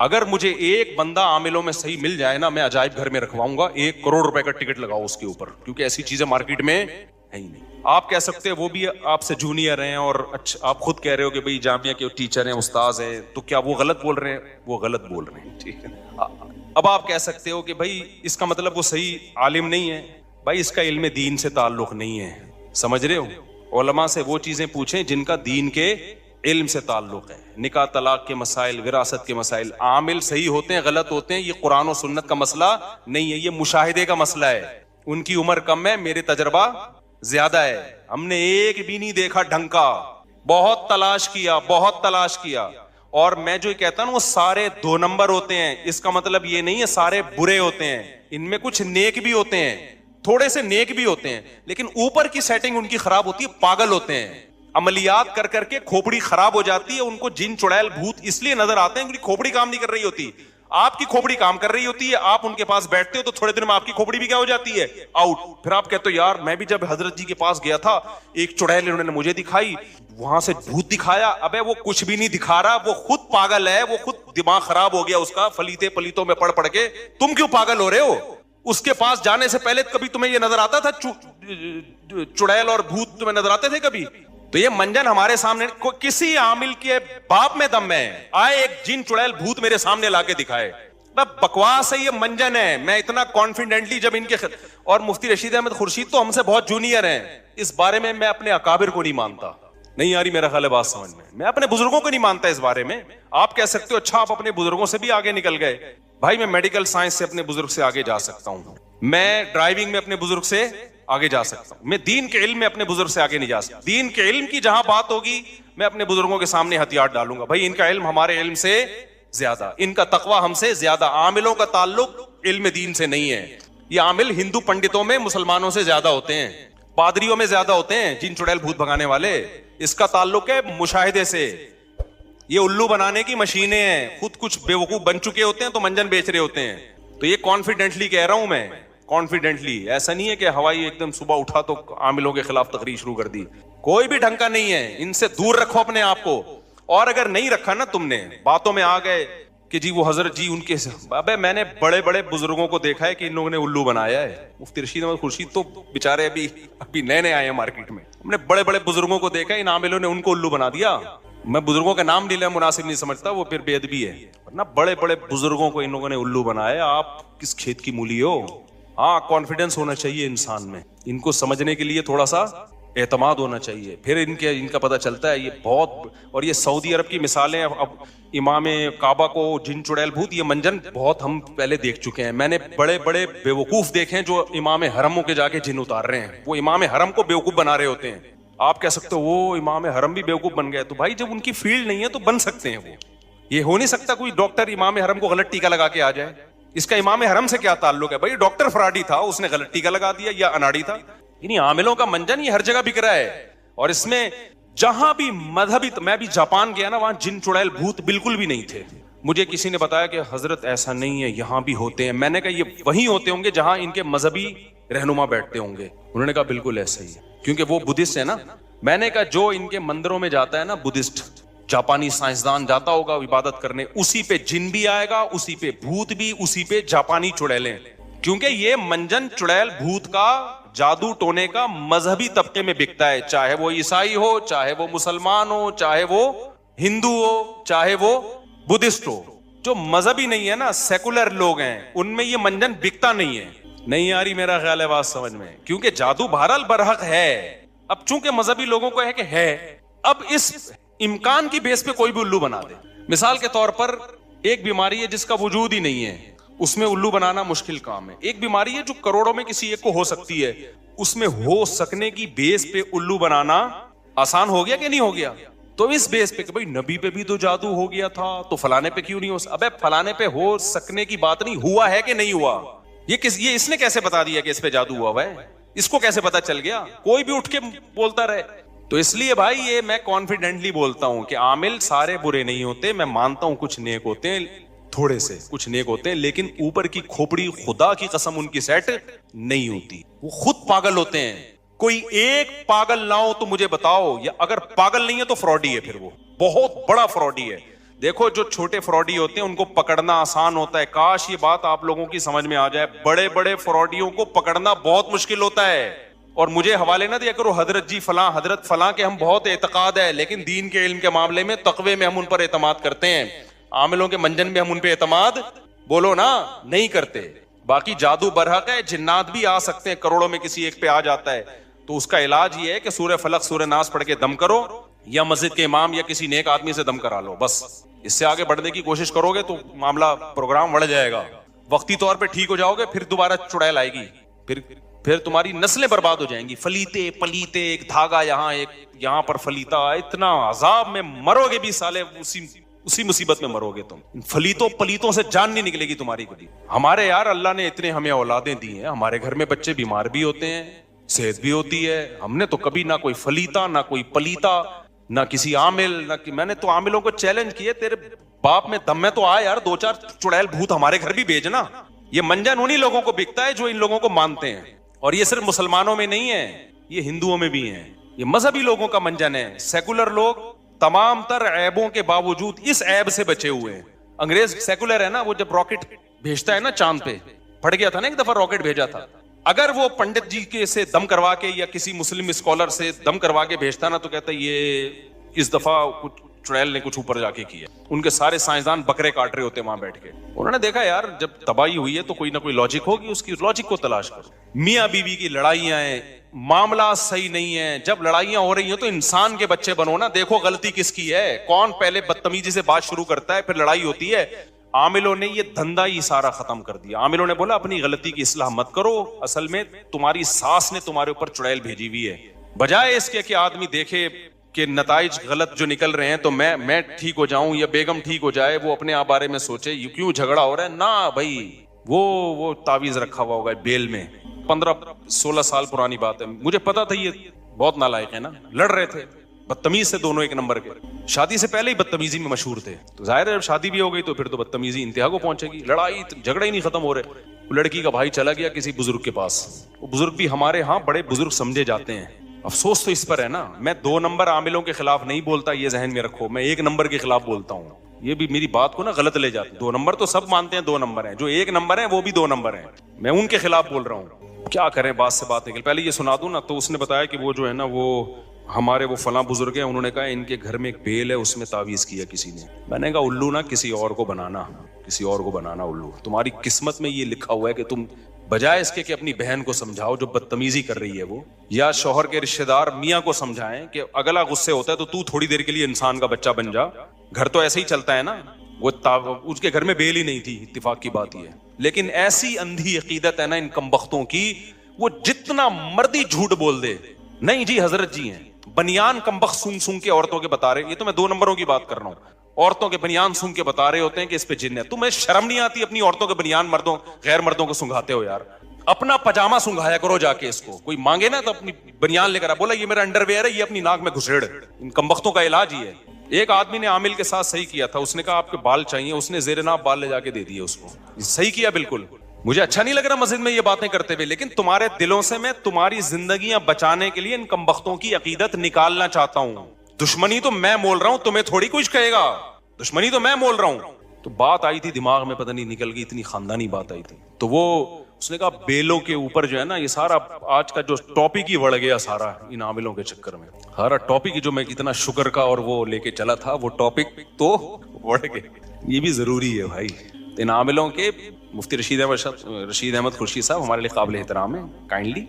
اگر مجھے ایک بندہ عاملوں میں صحیح مل جائے نا، میں عجائب گھر میں رکھواؤں گا، 1 کروڑ روپے کا ٹکٹ لگاؤ اس کے اوپر، کیونکہ ایسی چیزیں مارکیٹ میں ہے ہی نہیں۔ آپ کہہ سکتے ہیں وہ بھی آپ سے جونیئر ہیں، اور اچھا آپ خود کہہ رہے ہو کہ بھئی جامعہ کے ٹیچر ہیں، استاذ ہیں، تو کیا وہ غلط بول رہے ہیں؟ وہ غلط بول رہے ہیں، ٹھیک ہے۔ اب آپ کہہ سکتے ہو کہ بھئی اس کا مطلب وہ صحیح عالم نہیں ہے۔ بھائی اس کا علم دین سے تعلق نہیں ہے، سمجھ رہے ہو؟ علماء سے وہ چیزیں پوچھیں جن کا دین کے علم سے تعلق ہے، نکاح طلاق کے مسائل، وراثت کے مسائل۔ عامل صحیح ہوتے ہیں، غلط ہوتے ہیں، یہ قرآن و سنت کا مسئلہ نہیں ہے، یہ مشاہدے کا مسئلہ ہے۔ ان کی عمر کم ہے، میرے تجربہ زیادہ ہے، ہم نے ایک بھی نہیں دیکھا ڈھنگ کا، بہت تلاش کیا، بہت تلاش کیا۔ اور میں جو کہتا ہوں وہ سارے 2 نمبر ہوتے ہیں، اس کا مطلب یہ نہیں ہے سارے برے ہوتے ہیں، ان میں کچھ نیک بھی ہوتے ہیں، تھوڑے سے نیک بھی ہوتے ہیں، لیکن اوپر کی سیٹنگ ان کی خراب ہوتی ہے، پاگل ہوتے ہیں، عملیات کر کر کے کھوپڑی خراب ہو جاتی ہے، ان کو جن چڑیل بھوت اس لیے نظر آتے ہیں کیونکہ کھوپڑی کام نہیں کر رہی ہوتی۔ آپ کی کھوپڑی کام کر رہی ہوتی ہے، آپ ان کے پاس بیٹھتے ہو تو تھوڑے دن میں آپ کی کھوپڑی بھی کیا ہو جاتی ہے؟ آؤٹ۔ پھر آپ کہتے ہو یار میں بھی جب حضرت جی کے پاس گیا تھا، ایک چڑیل انہوں نے مجھے دکھائی، وہاں سے بھوت دکھایا۔ ابے وہ کچھ بھی نہیں دکھا رہا، وہ خود پاگل ہے، وہ خود دماغ خراب ہو گیا اس کا فلیتے پلیتوں میں پڑھ پڑھ کے۔ تم کیوں پاگل ہو رہے ہو؟ اس کے پاس جانے سے پہلے کبھی تمہیں یہ نظر آتا تھا چڑیل اور بھوت تمہیں نظر آتے تھے کبھی؟ تو یہ منجن ہمارے سامنے، کسی عامل کے باپ میں دم ہے، آئے ایک جن چڑیل بھوت میرے سامنے لا کے دکھائے۔ بکواس ہے، یہ منجن ہے۔ میں اتنا کانفیڈنٹلی جب ان کے اور مفتی رشید احمد خورشید تو ہم سے بہت جونیئر ہیں، اس بارے میں میں اپنے اکابر کو نہیں مانتا۔ نہیں آ رہی میرا خیال ہے بات سمجھ میں اپنے بزرگوں کو نہیں مانتا اس بارے میں۔ آپ کہہ سکتے ہو اچھا آپ اپنے بزرگوں سے بھی آگے نکل گئے۔ بھائی میں میڈیکل سائنس سے اپنے بزرگ سے آگے جا سکتا ہوں، میں ڈرائیونگ میں اپنے بزرگ سے آگے جا سکتا ہوں، میں دین کے علم میں اپنے بزرگ سے آگے نہیں جا سکتا۔ دین کے علم کی جہاں بات ہوگی میں اپنے بزرگوں کے سامنے ہتھیار ڈالوں گا۔ بھائی ان کا علم ہمارے علم سے زیادہ، ان کا تقوی ہم سے زیادہ۔ عاملوں کا تعلق علم دین سے نہیں ہے۔ یہ عامل ہندو پنڈتوں میں مسلمانوں سے زیادہ ہوتے ہیں، پادریوں میں زیادہ ہوتے ہیں، جن چڑیل بھوت بھگانے والے۔ اس کا تعلق ہے مشاہدے سے۔ یہ الو بنانے کی مشینیں ہیں، خود کچھ بیوقوف بن چکے ہوتے ہیں تو منجن بیچ رہے ہوتے ہیں۔ تو یہ کانفیڈنٹلی کہہ رہا ہوں میں، کانفیڈنٹلی، ایسا نہیں ہے کہ ہوائی ایک دم صبح اٹھا تو عاملوں کے خلاف تقریر شروع کر دی۔ کوئی بھی ڈھنگ کا نہیں ہے، ان سے دور رکھو اپنے آپ کو۔ اور اگر نہیں رکھا نا تم نے، باتوں میں آ گئے کہ جی وہ حضرت جی ان کے، ابے میں نے بڑے بڑے بزرگوں کو دیکھا ہے کہ ان لوگوں نے الو بنایا ہے۔ مفتی رشید احمد خورشید تو بیچارے ابھی نئے نئے آئے ہیں مارکیٹ میں، ہم نے بڑے بڑے بزرگوں کو دیکھا ہے، ان عاملوں نے ان کو الو بنا دیا۔ میں بزرگوں کا نام لینا مناسب نہیں سمجھتا، وہ پھر بے ادبی ہے، ورنہ بڑے بڑے بزرگوں کو ان لوگوں نے الو بنایا۔ آپ کس کھیت کی مولی ہو؟ ہاں کانفیڈنس ہونا چاہیے انسان میں، ان کو سمجھنے کے لیے تھوڑا سا اعتماد ہونا چاہیے، پھر ان کا پتہ چلتا ہے۔ یہ بہت، اور یہ سعودی عرب کی مثالیں، اب امام کعبہ کو جن چڑیل بھوت، یہ منجن بہت ہم پہلے دیکھ چکے ہیں۔ میں نے بڑے بڑے بیوقوف دیکھے ہیں جو امام حرموں کے جا کے جن اتار رہے ہیں، وہ امام حرم کو بیوقوف بنا رہے ہوتے ہیں۔ آپ کہہ سکتے ہو وہ امام حرم بھی بیوقوف بن گئے، تو بھائی جب ان کی فیلڈ نہیں ہے تو بن سکتے ہیں وہ۔ یہ ہو نہیں سکتا کوئی ڈاکٹر امام حرم کو غلط ٹیکا لگا کے آ جائے، اس کا امام حرم سے کیا تعلق ہے؟ بھائی ڈاکٹر فراڈی تھا، اس نے غلط ٹیکا لگا دیا، یا اناڑی تھا۔ یعنی عاملوں کا منجن یہ ہر جگہ بک رہا ہے، اور اس میں جہاں بھی مذہبی، میں بھی جاپان گیا نا، وہاں جن چڑیل بھوت بالکل بھی نہیں تھے۔ مجھے کسی نے بتایا کہ حضرت ایسا نہیں ہے، یہاں بھی ہوتے ہیں۔ میں نے کہا یہ وہیں ہوتے ہوں گے جہاں ان کے مذہبی رہنما بیٹھتے ہوں گے۔ انہوں نے کہا بالکل ایسا ہی ہے، کیونکہ وہ بدھسٹ ہے نا۔ میں نے کہا جو ان کے مندروں میں جاتا ہے نا بدھسٹ، جاپانی سائنسدان جاتا ہوگا عبادت کرنے، اسی پہ جن بھی آئے گا، اسی پہ بھوت بھی، اسی پہ جاپانی چڑیلیں، کیونکہ یہ منجن چڑیل بھوت کا، جادو ٹونے کا مذہبی طبقے میں بکتا ہے، چاہے وہ عیسائی ہو، چاہے وہ مسلمان ہو، چاہے وہ ہندو ہو، چاہے وہ بدھسٹ ہو۔ جو مذہبی نہیں ہے نا، سیکولر لوگ ہیں، ان میں یہ منجن بکتا نہیں ہے۔ نہیں آ رہی میرا خیال ہے بات سمجھ میں، کیونکہ جادو بہرحال برحق ہے۔ اب چونکہ مذہبی لوگوں کو ہے کہ ہے، اب اس امکان کی بیس پہ کوئی بھی الو بنا دے۔ مثال کے طور پر ایک بیماری ہے جس کا وجود ہی نہیں ہے، اس میں الو بنانا مشکل کام ہے۔ ایک بیماری ہے جو کروڑوں میں کسی ایک کو ہو سکتی ہے، اس میں ہو سکنے کی بیس پہ الو بنانا آسان ہو گیا کہ نہیں ہو گیا؟ تو اس بیس پہ کہ بھئی نبی پہ بھی تو جادو ہو گیا تھا، تو فلانے پہ کیوں نہیں ہو سکتا؟ ابے فلانے پہ ہو سکنے کی بات نہیں، ہوا ہے کہ نہیں ہوا؟ یہ اس نے کیسے بتا دیا کہ اس پہ جادو ہوا ہے؟ اس کو کیسے پتا چل گیا؟ کوئی بھی اٹھ کے بولتا رہے۔ تو اس لیے بھائی یہ میں کانفیڈنٹلی بولتا ہوں کہ عامل سارے برے نہیں ہوتے، میں مانتا ہوں کچھ نیک ہوتے ہیں، تھوڑے سے کچھ نیک ہوتے ہیں، لیکن اوپر کی کھوپڑی خدا کی قسم ان کی سیٹ نہیں ہوتی، وہ خود پاگل ہوتے ہیں۔ کوئی ایک پاگل نہ ہو تو مجھے بتاؤ، یا اگر پاگل نہیں ہے تو فراڈی ہے، پھر وہ بہت بڑا فراڈی ہے۔ دیکھو جو چھوٹے فراڈی ہوتے ہیں ان کو پکڑنا آسان ہوتا ہے. کاش یہ بات آپ لوگوں کی سمجھ میں آ جائے. بڑے بڑے فراڈیوں کو پکڑنا بہت مشکل ہوتا ہے. اور مجھے حوالے نہ دیا کرو حضرت جی فلاں حضرت فلاں کے ہم بہت اعتقاد ہے, لیکن دین کے علم کے معاملے میں تقوی میں ہم ان پر اعتماد کرتے ہیں. عاملوں کے منجن میں ہم ان پہ اعتماد بولو نا نہیں کرتے. باقی جادو برحق ہے, جنات بھی آ سکتے ہیں, کروڑوں میں کسی ایک پہ آ جاتا ہے. تو اس کا علاج یہ ہے کہ سورہ فلق سورہ ناس پڑھ کے دم کرو, یا مسجد کے امام یا کسی نیک آدمی سے دم کرا لو. بس اس سے آگے بڑھنے کی کوشش کرو گے تو معاملہ پروگرام بڑھ جائے گا. وقتی طور پہ ٹھیک ہو جاؤ گے, پھر دوبارہ چڑیل آئے گی, پھر تمہاری نسلیں برباد ہو جائیں گی. فلیتے پلیتے, ایک دھاگا یہاں ایک یہاں پر فلیتا, اتنا عذاب میں مرو گے بھی سالے, اسی مصیبت میں مرو گے تم. فلیتوں پلیتوں سے جان نہیں نکلے گی تمہاری کبھی. ہمارے یار اللہ نے اتنے ہمیں اولادیں دی ہیں, ہمارے گھر میں بچے بیمار بھی ہوتے ہیں, صحت بھی ہوتی ہے. ہم نے تو کبھی نہ کوئی فلیتا نہ کوئی پلیتا نہ کسی عامل نہ میں نے تو عاملوں کو چیلنج کیے, تیرے باپ میں دم میں تو آ یار, 2-4 چڑیل بھوت ہمارے گھر بھی بھیجنا. یہ منجن انہی لوگوں کو بکتا ہے جو ان لوگوں کو مانتے ہیں. اور یہ صرف مسلمانوں میں نہیں ہے, یہ ہندوؤں میں بھی ہیں. یہ مذہبی لوگوں کا منجن ہے. سیکولر لوگ تمام تر عیبوں کے باوجود اس عیب سے بچے ہوئے ہیں. انگریز سیکولر ہے نا, وہ جب راکٹ بھیجتا ہے نا چاند پہ, پھٹ گیا تھا نا ایک دفعہ راکٹ بھیجا تھا, اگر وہ پنڈت جی کے سے دم کروا کے یا کسی مسلم اسکالر سے دم کروا کے بھیجتا نا, تو کہتا ہے یہ اس دفعہ کچھ چڑیل نے کچھ اوپر جا کے کیا. ان کے سارے سائنسدان بکرے کاٹ رہے ہوتے وہاں بیٹھ کے. انہوں نے دیکھا یار جب تباہی ہوئی ہے تو کوئی نہ کوئی لاجک ہوگی, اس کی لاجک کو تلاش کرو. میاں بیوی کی لڑائیاں ہیں, معاملات صحیح نہیں ہیں. جب لڑائیاں ہو رہی ہیں تو انسان کے بچے بنو نا, دیکھو غلطی کس کی ہے, کون پہلے بدتمیزی سے بات شروع کرتا ہے, پھر لڑائی ہوتی ہے. عاملوں نے یہ دھندا ہی سارا ختم کر دیا. عاملوں نے بولا اپنی غلطی کی اصلاح مت کرو, اصل میں تمہاری ساس نے تمہارے اوپر چڑیل بھیجی ہوئی ہے. بجائے اس کے کہ آدمی دیکھے کہ نتائج غلط جو نکل رہے ہیں تو میں ٹھیک ہو جاؤں یا بیگم ٹھیک ہو جائے, وہ اپنے آپ بارے میں سوچے یہ کیوں جھگڑا ہو رہا ہے. نہ بھائی, وہ تعویذ رکھا ہوا ہوگا بیل میں, 15-16 سال پرانی بات ہے. مجھے پتا تھا یہ بہت نالائق ہے نا, لڑ رہے تھے بدتمیز سے, دونوں ایک نمبر کے. شادی سے پہلے ہی بدتمیزی میں مشہور تھے, تو ظاہر ہے جب شادی بھی ہو گئی تو پھر تو بدتمیزی انتہا کو پہنچے گی. لڑائی جھگڑے ہی نہیں ختم ہو رہے. لڑکی کا بھائی چلا گیا کسی بزرگ کے پاس, وہ بزرگ بھی ہمارے ہاں بڑے بزرگ سمجھے جاتے ہیں. افسوس تو اس پر ہے نا, میں 2 نمبر عاملوں کے خلاف نہیں بولتا, یہ ذہن میں رکھو, میں 1 نمبر کے خلاف بولتا ہوں. یہ بھی میری بات کو نا غلط لے جاتے ہیں. 2 نمبر تو سب مانتے ہیں 2 نمبر ہیں, جو 1 نمبر ہیں وہ بھی 2 نمبر ہیں. میں ان کے خلاف بول رہا ہوں. کیا کریں, بات سے بات نکل. پہلے یہ سنا دوں نا, تو اس نے بتایا کہ وہ جو ہے نا وہ ہمارے وہ فلاں بزرگ ہیں, انہوں نے کہا ان کے گھر میں ایک بیل ہے, اس میں تعویذ کیا کسی نے. میں نے کہا الو نا کسی اور کو بنانا, کسی اور کو بنانا الو. تمہاری قسمت میں یہ لکھا ہوا ہے کہ تم بجائے اس کے کہ اپنی بہن کو سمجھاؤ جو بدتمیزی کر رہی ہے وہ, یا شوہر کے رشتہ دار میاں کو سمجھائیں کہ اگلا غصے ہوتا ہے تو تھوڑی دیر کے لیے انسان کا بچہ بن جا, گھر تو ایسے ہی چلتا ہے نا. وہ اس کے گھر میں بیل ہی نہیں تھی, اتفاق کی بات یہ ہے. لیکن ایسی اندھی عقیدت ہے نا ان کمبختوں کی, وہ جتنا مردی جھوٹ بول دے, نہیں جی حضرت جی ہیں, بنیان کمبخت سونگ سونگ کے عورتوں کے بتا رہے. یہ تو میں 2 نمبروں کی بات کر رہا ہوں. عورتوں کے بنیان سونگ کے بتا رہے ہوتے ہیں کہ اس پہ جن ہے. تمہیں شرم نہیں آتی اپنی عورتوں کے بنیان مردوں غیر مردوں کو سنگھاتے ہو یار. اپنا پجامہ سنگھایا کرو جا کے. اس کو کوئی مانگے نا تو اپنی بنیان لے کر بولا یہ میرا انڈر ویئر ہے, یہ اپنی ناک میں گھسیڑ. ان کمبختوں کا علاج ہی ہے. ایک آدمی نے عامل کے ساتھ صحیح کیا تھا, اس نے کہا آپ کے بال چاہیے, اس نے زیر ناف بال لے جا کے دے دیے اس کو. صحیح کیا بالکل. مجھے اچھا نہیں لگ رہا مسجد میں یہ باتیں کرتے ہوئے, لیکن تمہارے دلوں سے میں تمہاری زندگیاں بچانے کے لیے ان کمبختوں کی عقیدت نکالنا چاہتا ہوں. دشمنی تو میں مول رہا ہوں, تمہیں تھوڑی کچھ کہے گا. دشمنی تو میں مول رہا ہوں. تو بات آئی تھی دماغ میں, پتہ نہیں نکل گئی, اتنی خاندانی بات آئی تھی. تو وہ اس نے کہا بیلوں کے اوپر جو ہے نا, یہ سارا آج کا جو ٹاپک ہی بڑھ گیا سارا ان عاملوں کے چکر میں. سارا ٹاپک جو میں کتنا شکر کا اور وہ لے کے چلا تھا, وہ ٹاپک تو بڑھ گیا. یہ بھی ضروری ہے بھائی. ان عاملوں کے مفتی رشید احمد خورشید صاحب ہمارے لیے قابل احترام ہے کائنڈلی,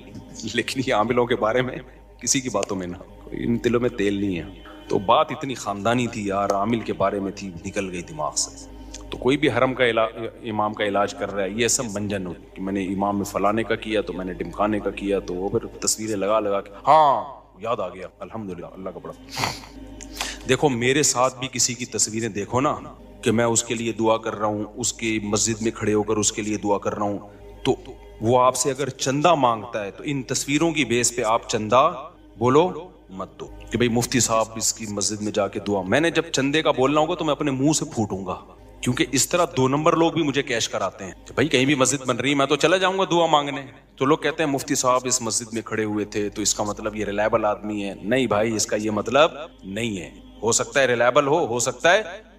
لیکن یہ عاملوں کے بارے میں کسی کی باتوں میں نہ, ان دلوں میں تیل نہیں ہے. تو بات اتنی خاندانی تھی یار, عامل کے بارے میں تھی, نکل گئی دماغ سے. تو کوئی بھی حرم کا امام کا علاج کر رہا ہے, یہ سب منجن ہو کہ میں نے امام میں فلانے کا کیا, تو میں نے ڈمکانے کا کیا, تو وہ پھر تصویریں لگا کے ہاں یاد آ گیا, الحمدللہ اللہ کا بڑا. دیکھو میرے ساتھ بھی کسی کی تصویریں دیکھو نا کہ میں اس کے لیے دعا کر رہا ہوں, اس کی مسجد میں کھڑے ہو کر اس کے لیے دعا کر رہا ہوں, تو وہ آپ سے اگر چندہ مانگتا ہے تو ان تصویروں کی بیس پہ آپ چندہ بولو مت دو کہ بھئی مفتی صاحب اس کی مسجد میں جا کے دعا. میں نے جب چندے کا بولنا ہوگا تو میں اپنے منہ سے پھوٹوں گا, کیونکہ اس طرح 2 نمبر لوگ بھی مجھے کیش کراتے ہیں کہ بھائی کہیں بھی مسجد بن رہی ہے میں تو چلا جاؤں گا دعا مانگنے. تو لوگ کہتے ہیں مفتی صاحب اس مسجد میں کھڑے ہوئے تھے تو اس کا مطلب یہ ریلائبل آدمی ہے. نہیں بھائی, اس کا یہ مطلب نہیں ہے. ہو سکتا ہے ریلائبل ہو سکتا ہے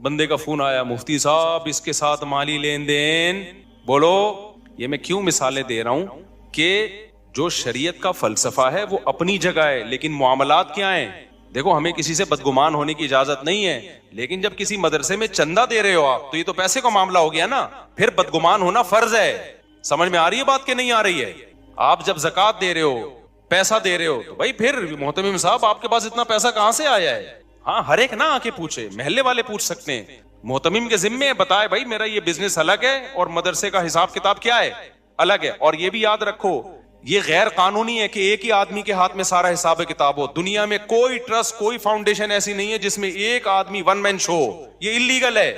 بندے کا فون آیا, مفتی صاحب اس کے ساتھ مالی لین دین. بولو, یہ میں کیوں مثالیں دے رہا ہوں کہ جو شریعت کا فلسفہ ہے وہ اپنی جگہ ہے, لیکن معاملات کیا ہیں. دیکھو, ہمیں کسی سے بدگمان ہونے کی اجازت نہیں ہے, لیکن جب کسی مدرسے میں چندہ دے رہے ہو آپ, تو یہ تو پیسے کا معاملہ ہو گیا نا, پھر بدگمان ہونا فرض ہے. سمجھ میں آ رہی ہے بات کہ نہیں آ رہی ہے؟ آپ جب زکوٰۃ دے رہے ہو, پیسہ دے رہے ہو, تو بھائی پھر محتمم صاحب آپ کے پاس اتنا پیسہ کہاں سے آیا ہے؟ ہاں, ہر ایک نہ آ کے پوچھے, محلے والے پوچھ سکتے ہیں, محتمم کے ذمے بتائے بھائی میرا یہ بزنس الگ ہے اور مدرسے کا حساب کتاب کیا ہے, الگ ہے. اور یہ بھی یاد رکھو, یہ غیر قانونی ہے کہ ایک ہی آدمی کے ہاتھ میں سارا حساب کتاب ہو. دنیا میں کوئی ٹرسٹ, کوئی فاؤنڈیشن ایسی نہیں ہے جس میں ایک آدمی ون مین شو. یہ انلیگل ہے.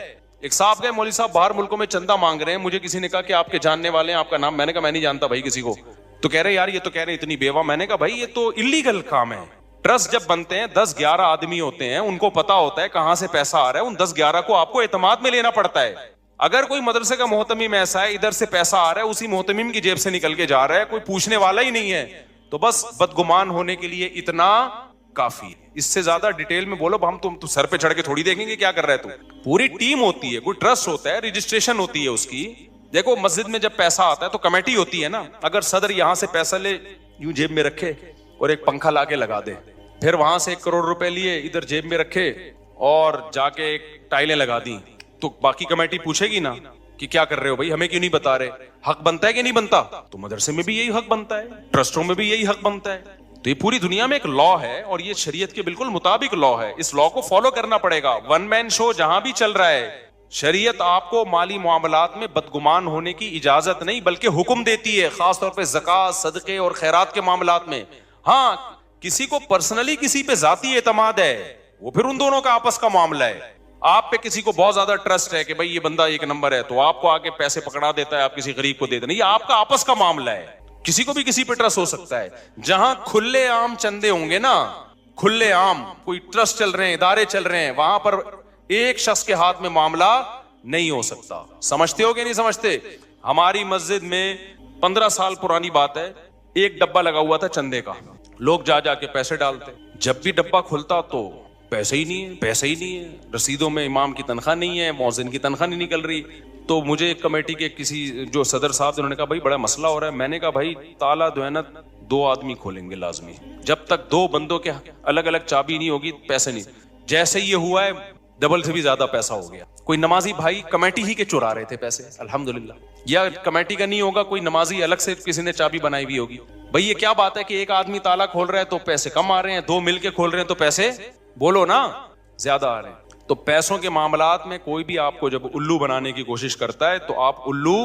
ایک صاحب گئے, مولوی صاحب باہر ملکوں میں چندہ مانگ رہے ہیں, مجھے کسی نے کہا کہ آپ کے جاننے والے ہیں, آپ کا نام. میں نے کہا میں نہیں جانتا بھائی کسی کو. تو کہہ رہے یار یہ تو کہہ رہے اتنی بیوہ. میں نے کہا بھائی یہ تو انلیگل کام ہے. ٹرسٹ جب بنتے ہیں 10-11 آدمی ہوتے ہیں, ان کو پتا ہوتا ہے کہاں سے پیسہ آ رہا ہے, ان 10-11 کو آپ کو اعتماد میں لینا پڑتا ہے. اگر کوئی مدرسے کا محتمم ایسا ہے ادھر سے پیسہ آ رہا ہے اسی محتمم کی جیب سے نکل کے جا رہا ہے, کوئی پوچھنے والا ہی نہیں ہے, تو بس بدگمان ہونے کے لیے اتنا کافی ہے. اس سے زیادہ ڈیٹیل میں بولو ہم تم سر پہ چڑھ کے تھوڑی دیکھیں گے کیا کر رہا ہے تو. پوری ٹیم ہوتی ہے, کوئی ٹرسٹ ہوتا ہے, رجسٹریشن ہوتی ہے اس کی. دیکھو مسجد میں جب پیسہ آتا ہے تو کمیٹی ہوتی ہے نا. اگر صدر یہاں سے پیسہ لے, یوں جیب میں رکھے اور ایک پنکھا لا کے لگا دے, پھر وہاں سے 1 کروڑ روپے لیے ادھر جیب میں رکھے اور جا کے ایک ٹائلیں لگا دی, تو باقی کمیٹی پوچھے گی نا کہ کیا کر رہے ہو بھائی, ہمیں کیوں نہیں بتا رہے. حق بنتا ہے کہ نہیں بنتا؟ تو مدرسے میں بھی یہی حق بنتا ہے, ٹرسٹوں میں بھی یہی حق بنتا ہے. تو یہ پوری دنیا میں ایک لا ہے اور یہ شریعت کے بالکل مطابق لا ہے. اس لا کو فالو کرنا پڑے گا. ون مین شو جہاں بھی چل رہا ہے, شریعت آپ کو مالی معاملات میں بدگمان ہونے کی اجازت نہیں بلکہ حکم دیتی ہے, خاص طور پہ زکوٰۃ, صدقے اور خیرات کے معاملات میں. ہاں, کسی کو پرسنلی کسی پہ ذاتی اعتماد ہے, وہ پھر ان دونوں کا آپس کا معاملہ ہے. آپ پہ کسی کو بہت زیادہ ٹرسٹ ہے کہ بھائی یہ بندہ 1 نمبر ہے, تو آپ کو آگے پیسے پکڑا دیتا ہے, آپ کسی غریب کو دیتے نہیں, یہ آپ کا آپس کا معاملہ ہے. کسی کو بھی کسی پہ ٹرسٹ ہو سکتا ہے. جہاں کھلے عام چندے ہوں گے نا, کھلے عام کوئی ٹرسٹ چل رہے ہیں, ادارے چل رہے ہیں, وہاں پر ایک شخص کے ہاتھ میں معاملہ نہیں ہو سکتا. سمجھتے ہو کہ نہیں سمجھتے؟ ہماری مسجد میں 15 سال پرانی بات ہے, ایک ڈبہ لگا ہوا تھا چندے کا, لوگ جا جا کے پیسے ڈالتے. جب بھی ڈبہ کھلتا تو پیسے ہی نہیں ہے, پیسے ہی نہیں ہے, رسیدوں میں امام کی تنخواہ نہیں ہے, مؤذن کی تنخواہ نہیں نکل رہی. تو مجھے ایک کمیٹی کے کسی جو صدر صاحب انہوں نے کہا بھائی بڑا مسئلہ ہو رہا ہے. میں نے کہا بھائی تالا جو ہے نا 2 آدمی کھولیں گے لازمی, جب تک 2 بندوں کے الگ الگ چابی نہیں ہوگی پیسے نہیں. جیسے یہ ہوا ہے ڈبل سے بھی زیادہ پیسہ ہو گیا. کوئی نمازی بھائی کمیٹی ہی کے چرا رہے تھے پیسے الحمدللہ, یا کمیٹی کا نہیں ہوگا, کوئی نمازی الگ سے کسی نے چابی بنائی ہوئی ہوگی. بھائی یہ کیا بات ہے کہ ایک آدمی تالا کھول رہا ہے تو پیسے کم آ رہے ہیں, 2 مل کے کھول رہے ہیں تو پیسے بولو نا زیادہ آ رہے ہیں. تو پیسوں کے معاملات میں کوئی بھی آپ کو جب الو بنانے کی کوشش کرتا ہے تو آپ الو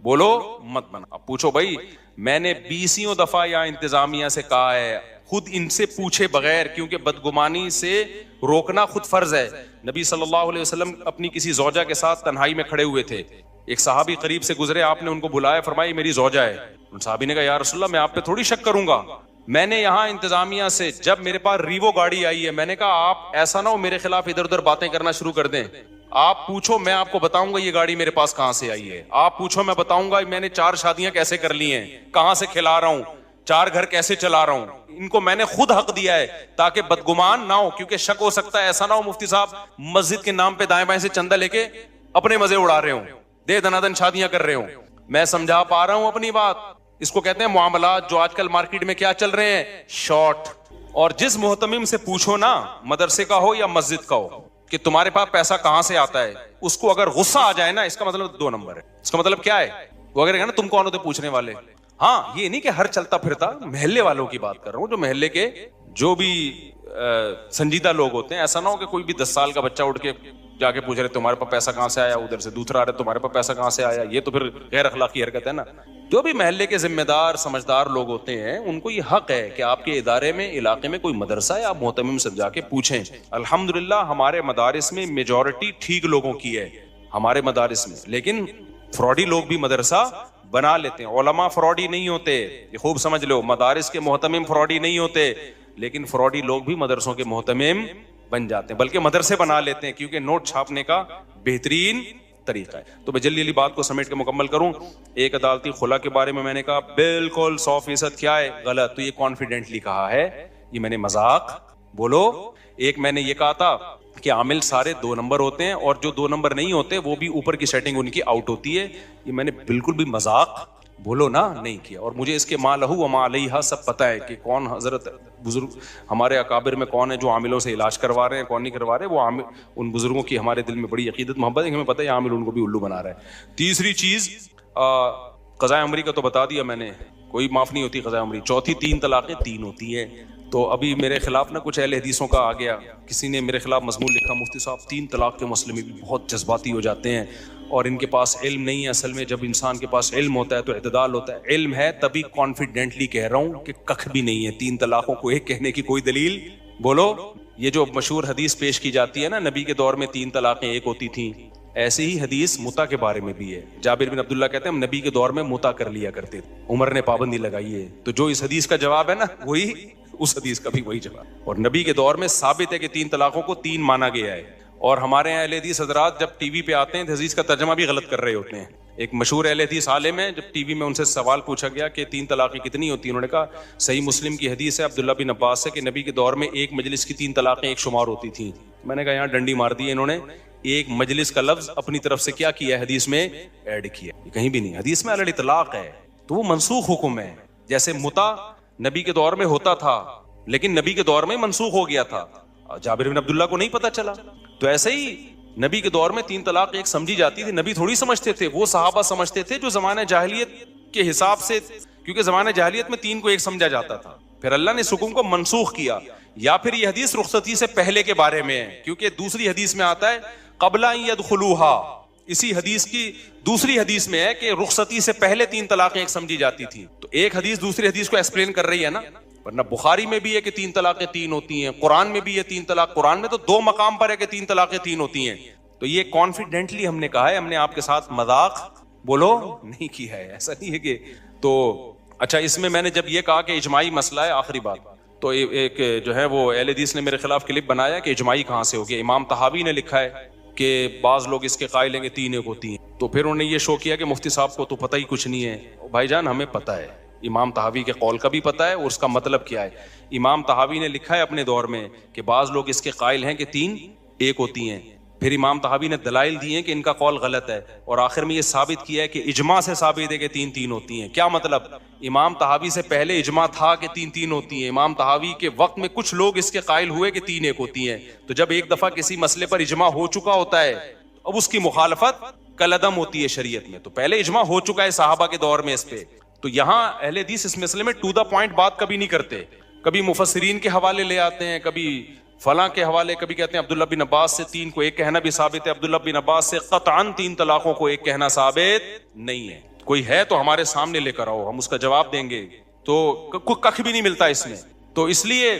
بولو مت بنا. آپ پوچھو بھائی, میں نے 20 دفعہ یا انتظامیہ سے کہا ہے خود ان سے پوچھے بغیر, کیونکہ بدگمانی سے روکنا خود فرض ہے. نبی صلی اللہ علیہ وسلم اپنی کسی زوجہ کے ساتھ تنہائی میں کھڑے ہوئے تھے, ایک صحابی قریب سے گزرے, آپ نے ان کو بلایا, فرمایا میری زوجہ ہے. ان صحابی نے کہا یا رسول اللہ میں آپ پہ تھوڑی شک کروں گا, میں نے یہاں انتظامیہ سے جب میرے پاس ریوو گاڑی آئی ہے, میں نے کہا آپ ایسا نہ ہو میرے خلاف ادھر ادھر باتیں کرنا شروع کر دیں, آپ پوچھو میں آپ کو بتاؤں گا یہ گاڑی میرے پاس کہاں سے آئی ہے, آپ پوچھو میں بتاؤں گا میں نے 4 شادیاں کیسے کر لی ہیں, کہاں سے کھلا رہا ہوں, 4 گھر کیسے چلا رہا ہوں. ان کو میں نے خود حق دیا ہے تاکہ بدگمان نہ ہو, کیونکہ شک ہو سکتا ہے ایسا نہ ہو مفتی صاحب مسجد کے نام پہ دائیں بائیں سے چندہ لے کے اپنے مزے اڑا رہے ہوں, دے دنادن شادیاں کر رہے ہوں. میں سمجھا پا رہا ہوں اپنی بات. اس کو کہتے ہیں معاملات جو آج کل مارکیٹ میں کیا چل رہے ہیں, شارٹ. اور جس محتمم سے پوچھو نا, مدرسے کا ہو یا مسجد کا ہو, کہ تمہارے پاس پیسہ کہاں سے آتا ہے, اس کو اگر غصہ آ جائے نا, اس کا مطلب 2 نمبر ہے. اس کا مطلب کیا ہے, وہ اگر نا تم کون ہوتے پوچھنے والے. ہاں یہ نہیں کہ ہر چلتا پھرتا, محلے والوں کی بات کر رہا ہوں, جو محلے کے جو بھی سنجیدہ لوگ ہوتے ہیں. ایسا نہ ہو کہ کوئی بھی 10 سال کا بچہ اٹھ کے جا کے پوچھ رہے تمہارے پاس پیسہ کہاں سے آیا, ادھر سے دوسرا آ رہا ہے تمہارے پاس پیسہ کہاں سے آیا. یہ تو پھر غیر اخلاقی حرکت ہے نا. جو بھی محلے کے ذمہ دار سمجھدار لوگ ہوتے ہیں ان کو یہ حق ہے کہ آپ کے ادارے میں علاقے میں کوئی مدرسہ ہے, آپ محتمم سے جا کے پوچھیں. الحمدللہ ہمارے مدارس میں میجورٹی ٹھیک لوگوں کی ہے ہمارے مدارس میں, لیکن فراڈی لوگ بھی مدرسہ بنا لیتے ہیں. علماء فراڈی نہیں ہوتے, یہ خوب سمجھ لو. مدارس کے محتمم فراڈی نہیں ہوتے, لیکن فراڈی لوگ بھی مدرسوں کے محتمم بن جاتے ہیں, بلکہ مدرسے بنا لیتے ہیں, کیونکہ نوٹ چھاپنے کا بہترین طریقہ ہے. تو میں جلدی جلدی بات کو سمیٹ کے مکمل کروں. ایک عدالتی خلا کے بارے میں نے کہا بالکل 100% کیا ہے غلط, تو یہ کانفیڈنٹلی کہا ہے, یہ میں نے مذاق بولو. ایک میں نے یہ کہا تھا کہ عامل سارے 2 نمبر ہوتے ہیں اور جو 2 نمبر نہیں ہوتے وہ بھی اوپر کی سیٹنگ ان کی آؤٹ ہوتی ہے. یہ میں نے بالکل بھی مذاق بولو نا نہیں کیا, اور مجھے اس کے ما لہو و ما علیہا سب پتہ ہے کہ کون حضرت بزرگ ہمارے اکابر میں کون ہے جو عاملوں سے علاج کروا رہے ہیں, کون نہیں کروا رہے. وہ عامل ان بزرگوں کی ہمارے دل میں بڑی عقیدت محبت ہے, ہمیں پتہ ہے عامل ان کو بھی الو بنا رہا ہے. تیسری چیز قضاء عمری کا تو بتا دیا میں نے, کوئی معاف نہیں ہوتی قضاء عمری. چوتھی 3 طلاقیں 3 ہوتی ہیں. تو ابھی میرے خلاف نا کچھ اہل حدیثوں کا آ گیا, کسی نے میرے خلاف مضمون لکھا مفتی صاحب 3 طلاق کے مسئلے میں بھی بہت جذباتی ہو جاتے ہیں اور ان کے پاس علم نہیں ہے. اصل میں جب انسان کے پاس علم ہوتا ہے تو اعتدال ہوتا ہے. علم ہے تبھی کانفیڈنٹلی کہہ رہا ہوں کہ کخ بھی نہیں ہے. 3 طلاقوں کو ایک کہنے کی کوئی دلیل بولو. یہ جو مشہور حدیث پیش کی جاتی ہے نا نبی کے دور میں 3 طلاقیں ایک ہوتی تھیں, ایسی ہی حدیث متا کے بارے میں بھی ہے. جابر بن عبداللہ کہتے ہیں ہم نبی کے دور میں متا کر لیا کرتے تھے, عمر نے پابندی لگائی ہے. تو جو اس حدیث کا جواب ہے نا وہی اس حدیث کا بھی وہی جواب. اور نبی کے دور میں ثابت ہے کہ 3 طلاقوں کو 3 مانا گیا ہے. اور ہمارے یہاں اہل حدیث حضرات جب ٹی وی پہ آتے ہیں تو حدیث کا ترجمہ بھی غلط کر رہے ہوتے ہیں. ایک مشہور اہل حدیث عالم ہے, جب ٹی وی میں ان سے سوال پوچھا گیا کہ 3 طلاقیں کتنی ہوتی ہیں, انہوں نے کہا صحیح مسلم کی حدیث ہے عبداللہ بن عباس سے کہ نبی کے دور میں ایک مجلس کی 3 طلاقیں ایک شمار ہوتی تھیں. میں نے کہا یہاں ڈنڈی مار دی انہوں نے, ایک مجلس کا لفظ اپنی طرف سے کیا کیا ہے حدیث میں ایڈ کیا, کہیں بھی نہیں. حدیث میں علی اطلاق ہے تو وہ منسوخ حکم ہے. جیسے متا نبی کے دور میں ہوتا تھا لیکن نبی کے دور میں منسوخ ہو گیا تھا, جابر بن عبداللہ کو نہیں پتا چلا. تو ایسے ہی نبی کے دور میں 3 طلاق ایک سمجھی جاتی تھی. نبی تھوڑی سمجھتے تھے, وہ صحابہ سمجھتے تھے جو زمانہ جاہلیت کے حساب سے, کیونکہ زمانہ جاہلیت میں 3 کو ایک سمجھا جاتا تھا. پھر اللہ نے اس حکم کو منسوخ کیا. یا پھر یہ حدیث رخصتی سے پہلے کے بارے میں ہے, کیونکہ دوسری حدیث میں آتا ہے قبل ان یدخلوہا. اسی حدیث کی دوسری حدیث میں ہے کہ رخصتی سے پہلے 3 طلاقیں ایک سمجھی جاتی تھی. تو ایک حدیث دوسری حدیث کو ایکسپلین کر رہی ہے نا, ورنہ بخاری میں بھی ہے کہ 3 طلاقیں 3 ہوتی ہیں, قرآن میں بھی ہے 3 طلاق, قرآن میں تو 2 مقام پر ہے کہ 3 طلاقیں 3 ہوتی ہیں. تو یہ کانفیڈنٹلی ہم نے کہا ہے, ہم نے آپ کے ساتھ مذاق بولو نہیں کیا ہے, ایسا نہیں ہے کہ. تو اچھا اس میں نے جب یہ کہا کہ اجماعی مسئلہ ہے, آخری بات, تو ایک جو ہے وہ اہل حدیث نے میرے خلاف کلپ بنایا کہ اجماعی کہاں سے ہو گیا. امام طحاوی نے لکھا ہے کہ بعض لوگ اس کے قائل ہیں کہ 3 ایک ہوتی ہیں. تو پھر انہوں نے یہ شو کیا کہ مفتی صاحب کو تو پتہ ہی کچھ نہیں ہے. بھائی جان ہمیں پتہ ہے, امام طحاوی کے قول کا بھی پتہ ہے اور اس کا مطلب کیا ہے. امام طحاوی نے لکھا ہے اپنے دور میں کہ بعض لوگ اس کے قائل ہیں کہ 3 ایک ہوتی ہیں. پھر امام طحاوی نے دلائل دی ہیں کہ ان کا قول غلط ہے, اور آخر میں یہ ثابت کیا ہے کہ اجماع سے ثابت ہے کہ 3 ہوتی ہیں. کیا مطلب؟ امام طحاوی سے پہلے اجماع تھا کہ 3 ہوتی ہیں. امام طحاوی کے وقت میں کچھ لوگ اس کے قائل ہوئے کہ 3 ایک ہوتی ہیں. تو جب ایک دفعہ کسی مسئلے پر اجماع ہو چکا ہوتا ہے اب اس کی مخالفت کالعدم ہوتی ہے شریعت میں. تو پہلے اجماع ہو چکا ہے صحابہ کے دور میں اس پہ. تو یہاں اہل حدیث اس مسئلے میں ٹو دا پوائنٹ بات کبھی نہیں کرتے. کبھی مفسرین کے حوالے لے آتے ہیں, کبھی فلاں کے حوالے, کبھی کہتے ہیں عبداللہ بن عباس سے 3 کو ایک کہنا بھی ثابت ہے, عبداللہ بن عباس سے قطعاً 3 طلاقوں کو ایک کہنا ثابت نہیں ہے. کوئی ہے تو ہمارے سامنے لے کر آؤ, ہم اس کا جواب دیں گے. تو کخ بھی نہیں ملتا اس میں. تو اس لیے,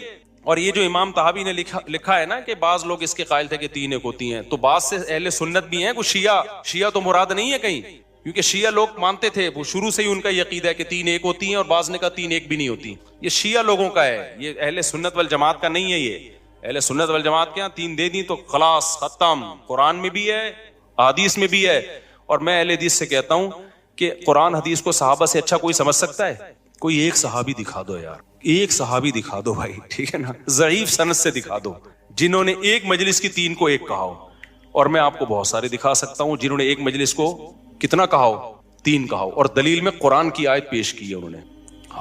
اور یہ جو امام طحاوی نے لکھا ہے نا کہ بعض لوگ اس کے قائل تھے کہ 3 ایک ہوتی ہیں, تو بعض سے اہل سنت بھی ہیں, کچھ شیعہ تو مراد نہیں ہے کہیں, کیونکہ شیعہ لوگ مانتے تھے, وہ شروع سے ہی ان کا یہ عقیدہ ہے کہ 3 ایک ہوتی ہیں, اور بعض نے کہا 3 ایک بھی نہیں ہوتی. یہ شیعہ لوگوں کا ہے, یہ اہل سنت والجماعت کا نہیں ہے. یہ اہل سنت والجماعت کے یہاں 3 دے دی تو خلاص ختم. قرآن میں بھی ہے, حدیث میں بھی ہے. اور میں اہل حدیث سے کہتا ہوں کہ قرآن حدیث کو صحابہ سے اچھا کوئی سمجھ سکتا ہے؟ کوئی ایک صحابی دکھا دو یار, ایک صحابی دکھا دو بھائی, ٹھیک ہے نا, ضعیف سند سے دکھا دو جنہوں نے ایک مجلس کی 3 کو ایک کہا ہو. اور میں آپ کو بہت سارے دکھا سکتا ہوں جنہوں نے ایک مجلس کو کتنا کہا ہو, 3 کہا ہو, اور دلیل میں قرآن کی آیت پیش کی ہے انہوں نے,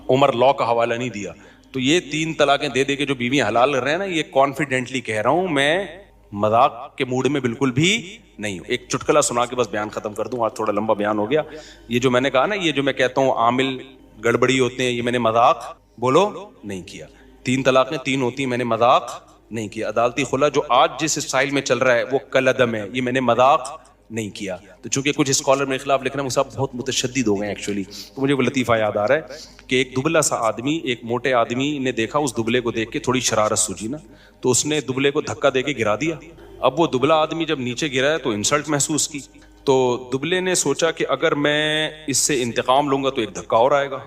عمر لا کا حوالہ نہیں دیا. تو یہ 3 طلاقیں دے دے کے جو بیویاں حلال کر رہے ہیں نا, یہ کانفیڈنٹلی کہہ رہا ہوں, میں مذاق کے موڈ میں بالکل بھی نہیں ہوں. ایک چٹکلا سنا کے بس بیان ختم کر دوں, آج تھوڑا لمبا بیان ہو گیا. یہ جو میں نے کہا نا, یہ جو میں کہتا ہوں عامل گڑبڑی ہوتے ہیں, یہ میں نے مذاق بولو نہیں کیا. 3 طلاقیں 3 ہوتی ہیں, میں نے مذاق نہیں کیا. عدالتی خلا جو آج جس اسٹائل میں چل رہا ہے وہ کالعدم ہے, یہ میں نے مذاق نہیں کیا. تو چونکہ کچھ اسکالر میرے خلاف لکھ رہے ہیں, وہ سب بہت متشدد ہو گئے ہیں ایکچولی, تو مجھے وہ لطیفہ یاد آ رہا ہے کہ ایک دبلا سا آدمی ایک موٹے آدمی نے دیکھا, اس دبلے کو دیکھ کے تھوڑی شرارت سوجی نا, تو اس نے دبلے کو دھکا دے کے گرا دیا. اب وہ دبلا آدمی جب نیچے گرا ہے تو انسلٹ محسوس کی, تو دبلے نے سوچا کہ اگر میں اس سے انتقام لوں گا تو ایک دھکا اور آئے گا,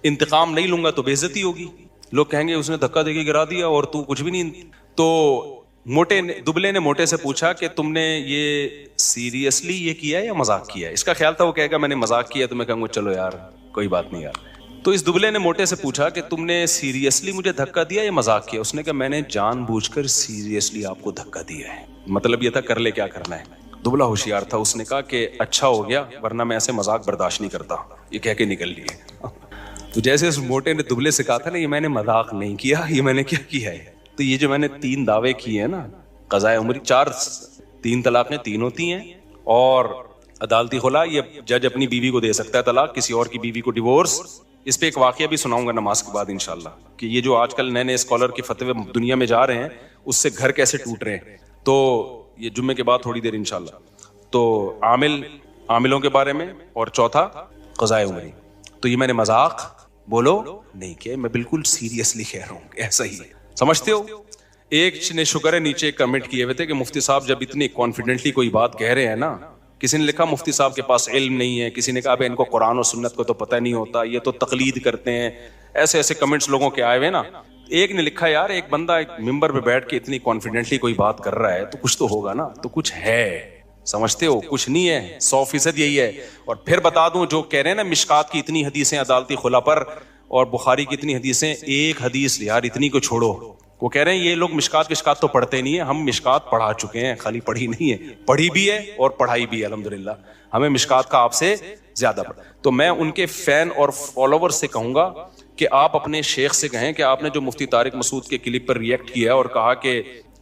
انتقام نہیں لوں گا تو بے عزتی ہوگی, لوگ کہیں گے اس نے دھکا دے کے گرا دیا اور تو کچھ بھی نہیں. تو دبلے نے موٹے سے پوچھا کہ تم نے یہ سیریسلی یہ کیا ہے یا مذاق کیا ہے؟ اس کا خیال تھا وہ کہے گا میں نے مذاق کیا, تو میں کہوں گا چلو یار کوئی بات نہیں یار. تو اس دبلے نے موٹے سے پوچھا کہ تم نے سیریسلی مجھے دھکا دیا یا مذاق کیا؟ اس نے کہا میں نے جان بوجھ کر سیریسلی آپ کو دھکا دیا ہے. مطلب یہ تھا کر لے کیا کرنا ہے. دبلا ہوشیار تھا, اس نے کہا کہ اچھا ہو گیا ورنہ میں ایسے مذاق برداشت نہیں کرتا. یہ کہہ کے نکل لیے. تو جیسے اس موٹے نے دبلے سے کہا تھا نا یہ میں نے مذاق نہیں کیا, یہ میں نے کیا کیا ہے. تو یہ جو میں نے 3 دعوے کیے ہیں نا, قضائے عمری, 3 طلاقیں 3 ہوتی ہیں, اور عدالتی خلا, یہ جج اپنی بیوی کو دے سکتا ہے طلاق, کسی اور کی بیوی کو ڈیورس. اس پہ ایک واقعہ بھی سناؤں گا نماز کے بعد انشاءاللہ, کہ یہ جو آج کل نئے نئے اسکالر کے فتوے دنیا میں جا رہے ہیں اس سے گھر کیسے ٹوٹ رہے ہیں. تو یہ جمعے کے بعد تھوڑی دیر انشاءاللہ. تو عاملوں کے بارے میں, اور چوتھا قضائے عمری. تو یہ میں نے مذاق بولو نہیں کیا, میں بالکل سیریسلی کہہ رہا ہوں, ایسا ہی سمجھتے ہو. ایک نے شکر ہے نیچے کمنٹ کیے ہوئے تھے کہ مفتی صاحب جب اتنی کانفیڈنٹلی کوئی بات کہہ رہے ہیں نا, کسی نے لکھا مفتی صاحب کے پاس علم نہیں ہے, کسی نے کہا ان کو قرآن و سنت کو تو پتہ نہیں ہوتا, یہ تو تقلید کرتے ہیں. ایسے ایسے کمنٹس لوگوں کے آئے ہوئے نا. ایک نے لکھا یار ایک بندہ ایک ممبر پہ بیٹھ کے اتنی کانفیڈنٹلی کوئی بات کر رہا ہے تو کچھ تو ہوگا نا, تو کچھ ہے. سمجھتے ہو, کچھ نہیں ہے, 100% یہی ہے. اور پھر بتا دوں جو کہہ رہے ہیں نا مشکات کی اتنی حدیثیں عدالتی خلا پر, اور بخاری کی اتنی حدیثیں, ایک حدیث یار اتنی کو چھوڑو. وہ کہہ رہے ہیں یہ لوگ مشکات تو پڑھتے نہیں ہیں, ہم مشکات پڑھا چکے ہیں, خالی پڑھی نہیں ہے, پڑھی بھی ہے اور پڑھائی بھی ہے الحمدللہ, ہمیں مشکات کا آپ سے زیادہ پڑھا. تو میں ان کے فین اور فالوور سے کہوں گا کہ آپ اپنے شیخ سے کہیں کہ آپ نے جو مفتی طارق مسعود کے کلپ پر ریئیکٹ کیا اور کہا کہ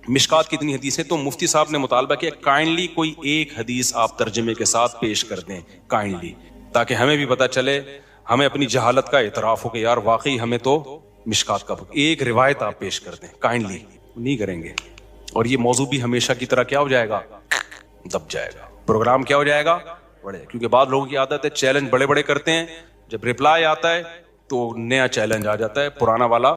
مشکات کی اتنی حدیثیں, تو مفتی صاحب نے مطالبہ کیا کائنڈلی کوئی ایک حدیث آپ ترجمے کے ساتھ پیش کر دیں کائنڈلی, تاکہ ہمیں بھی پتہ چلے, ہمیں اپنی جہالت کا اعتراف ہو کہ یار واقعی ہمیں تو مشکات کا ایک روایت آپ پیش کر دیں کائنڈلی. نہیں کریں گے, اور یہ موضوع بھی ہمیشہ کی طرح کیا ہو جائے گا, دب جائے گا. پروگرام کیا ہو جائے گا, بڑے, کیونکہ بعض لوگوں کی عادت ہے چیلنج بڑے بڑے کرتے ہیں, جب رپلائی آتا ہے تو نیا چیلنج آ جاتا ہے, پرانا والا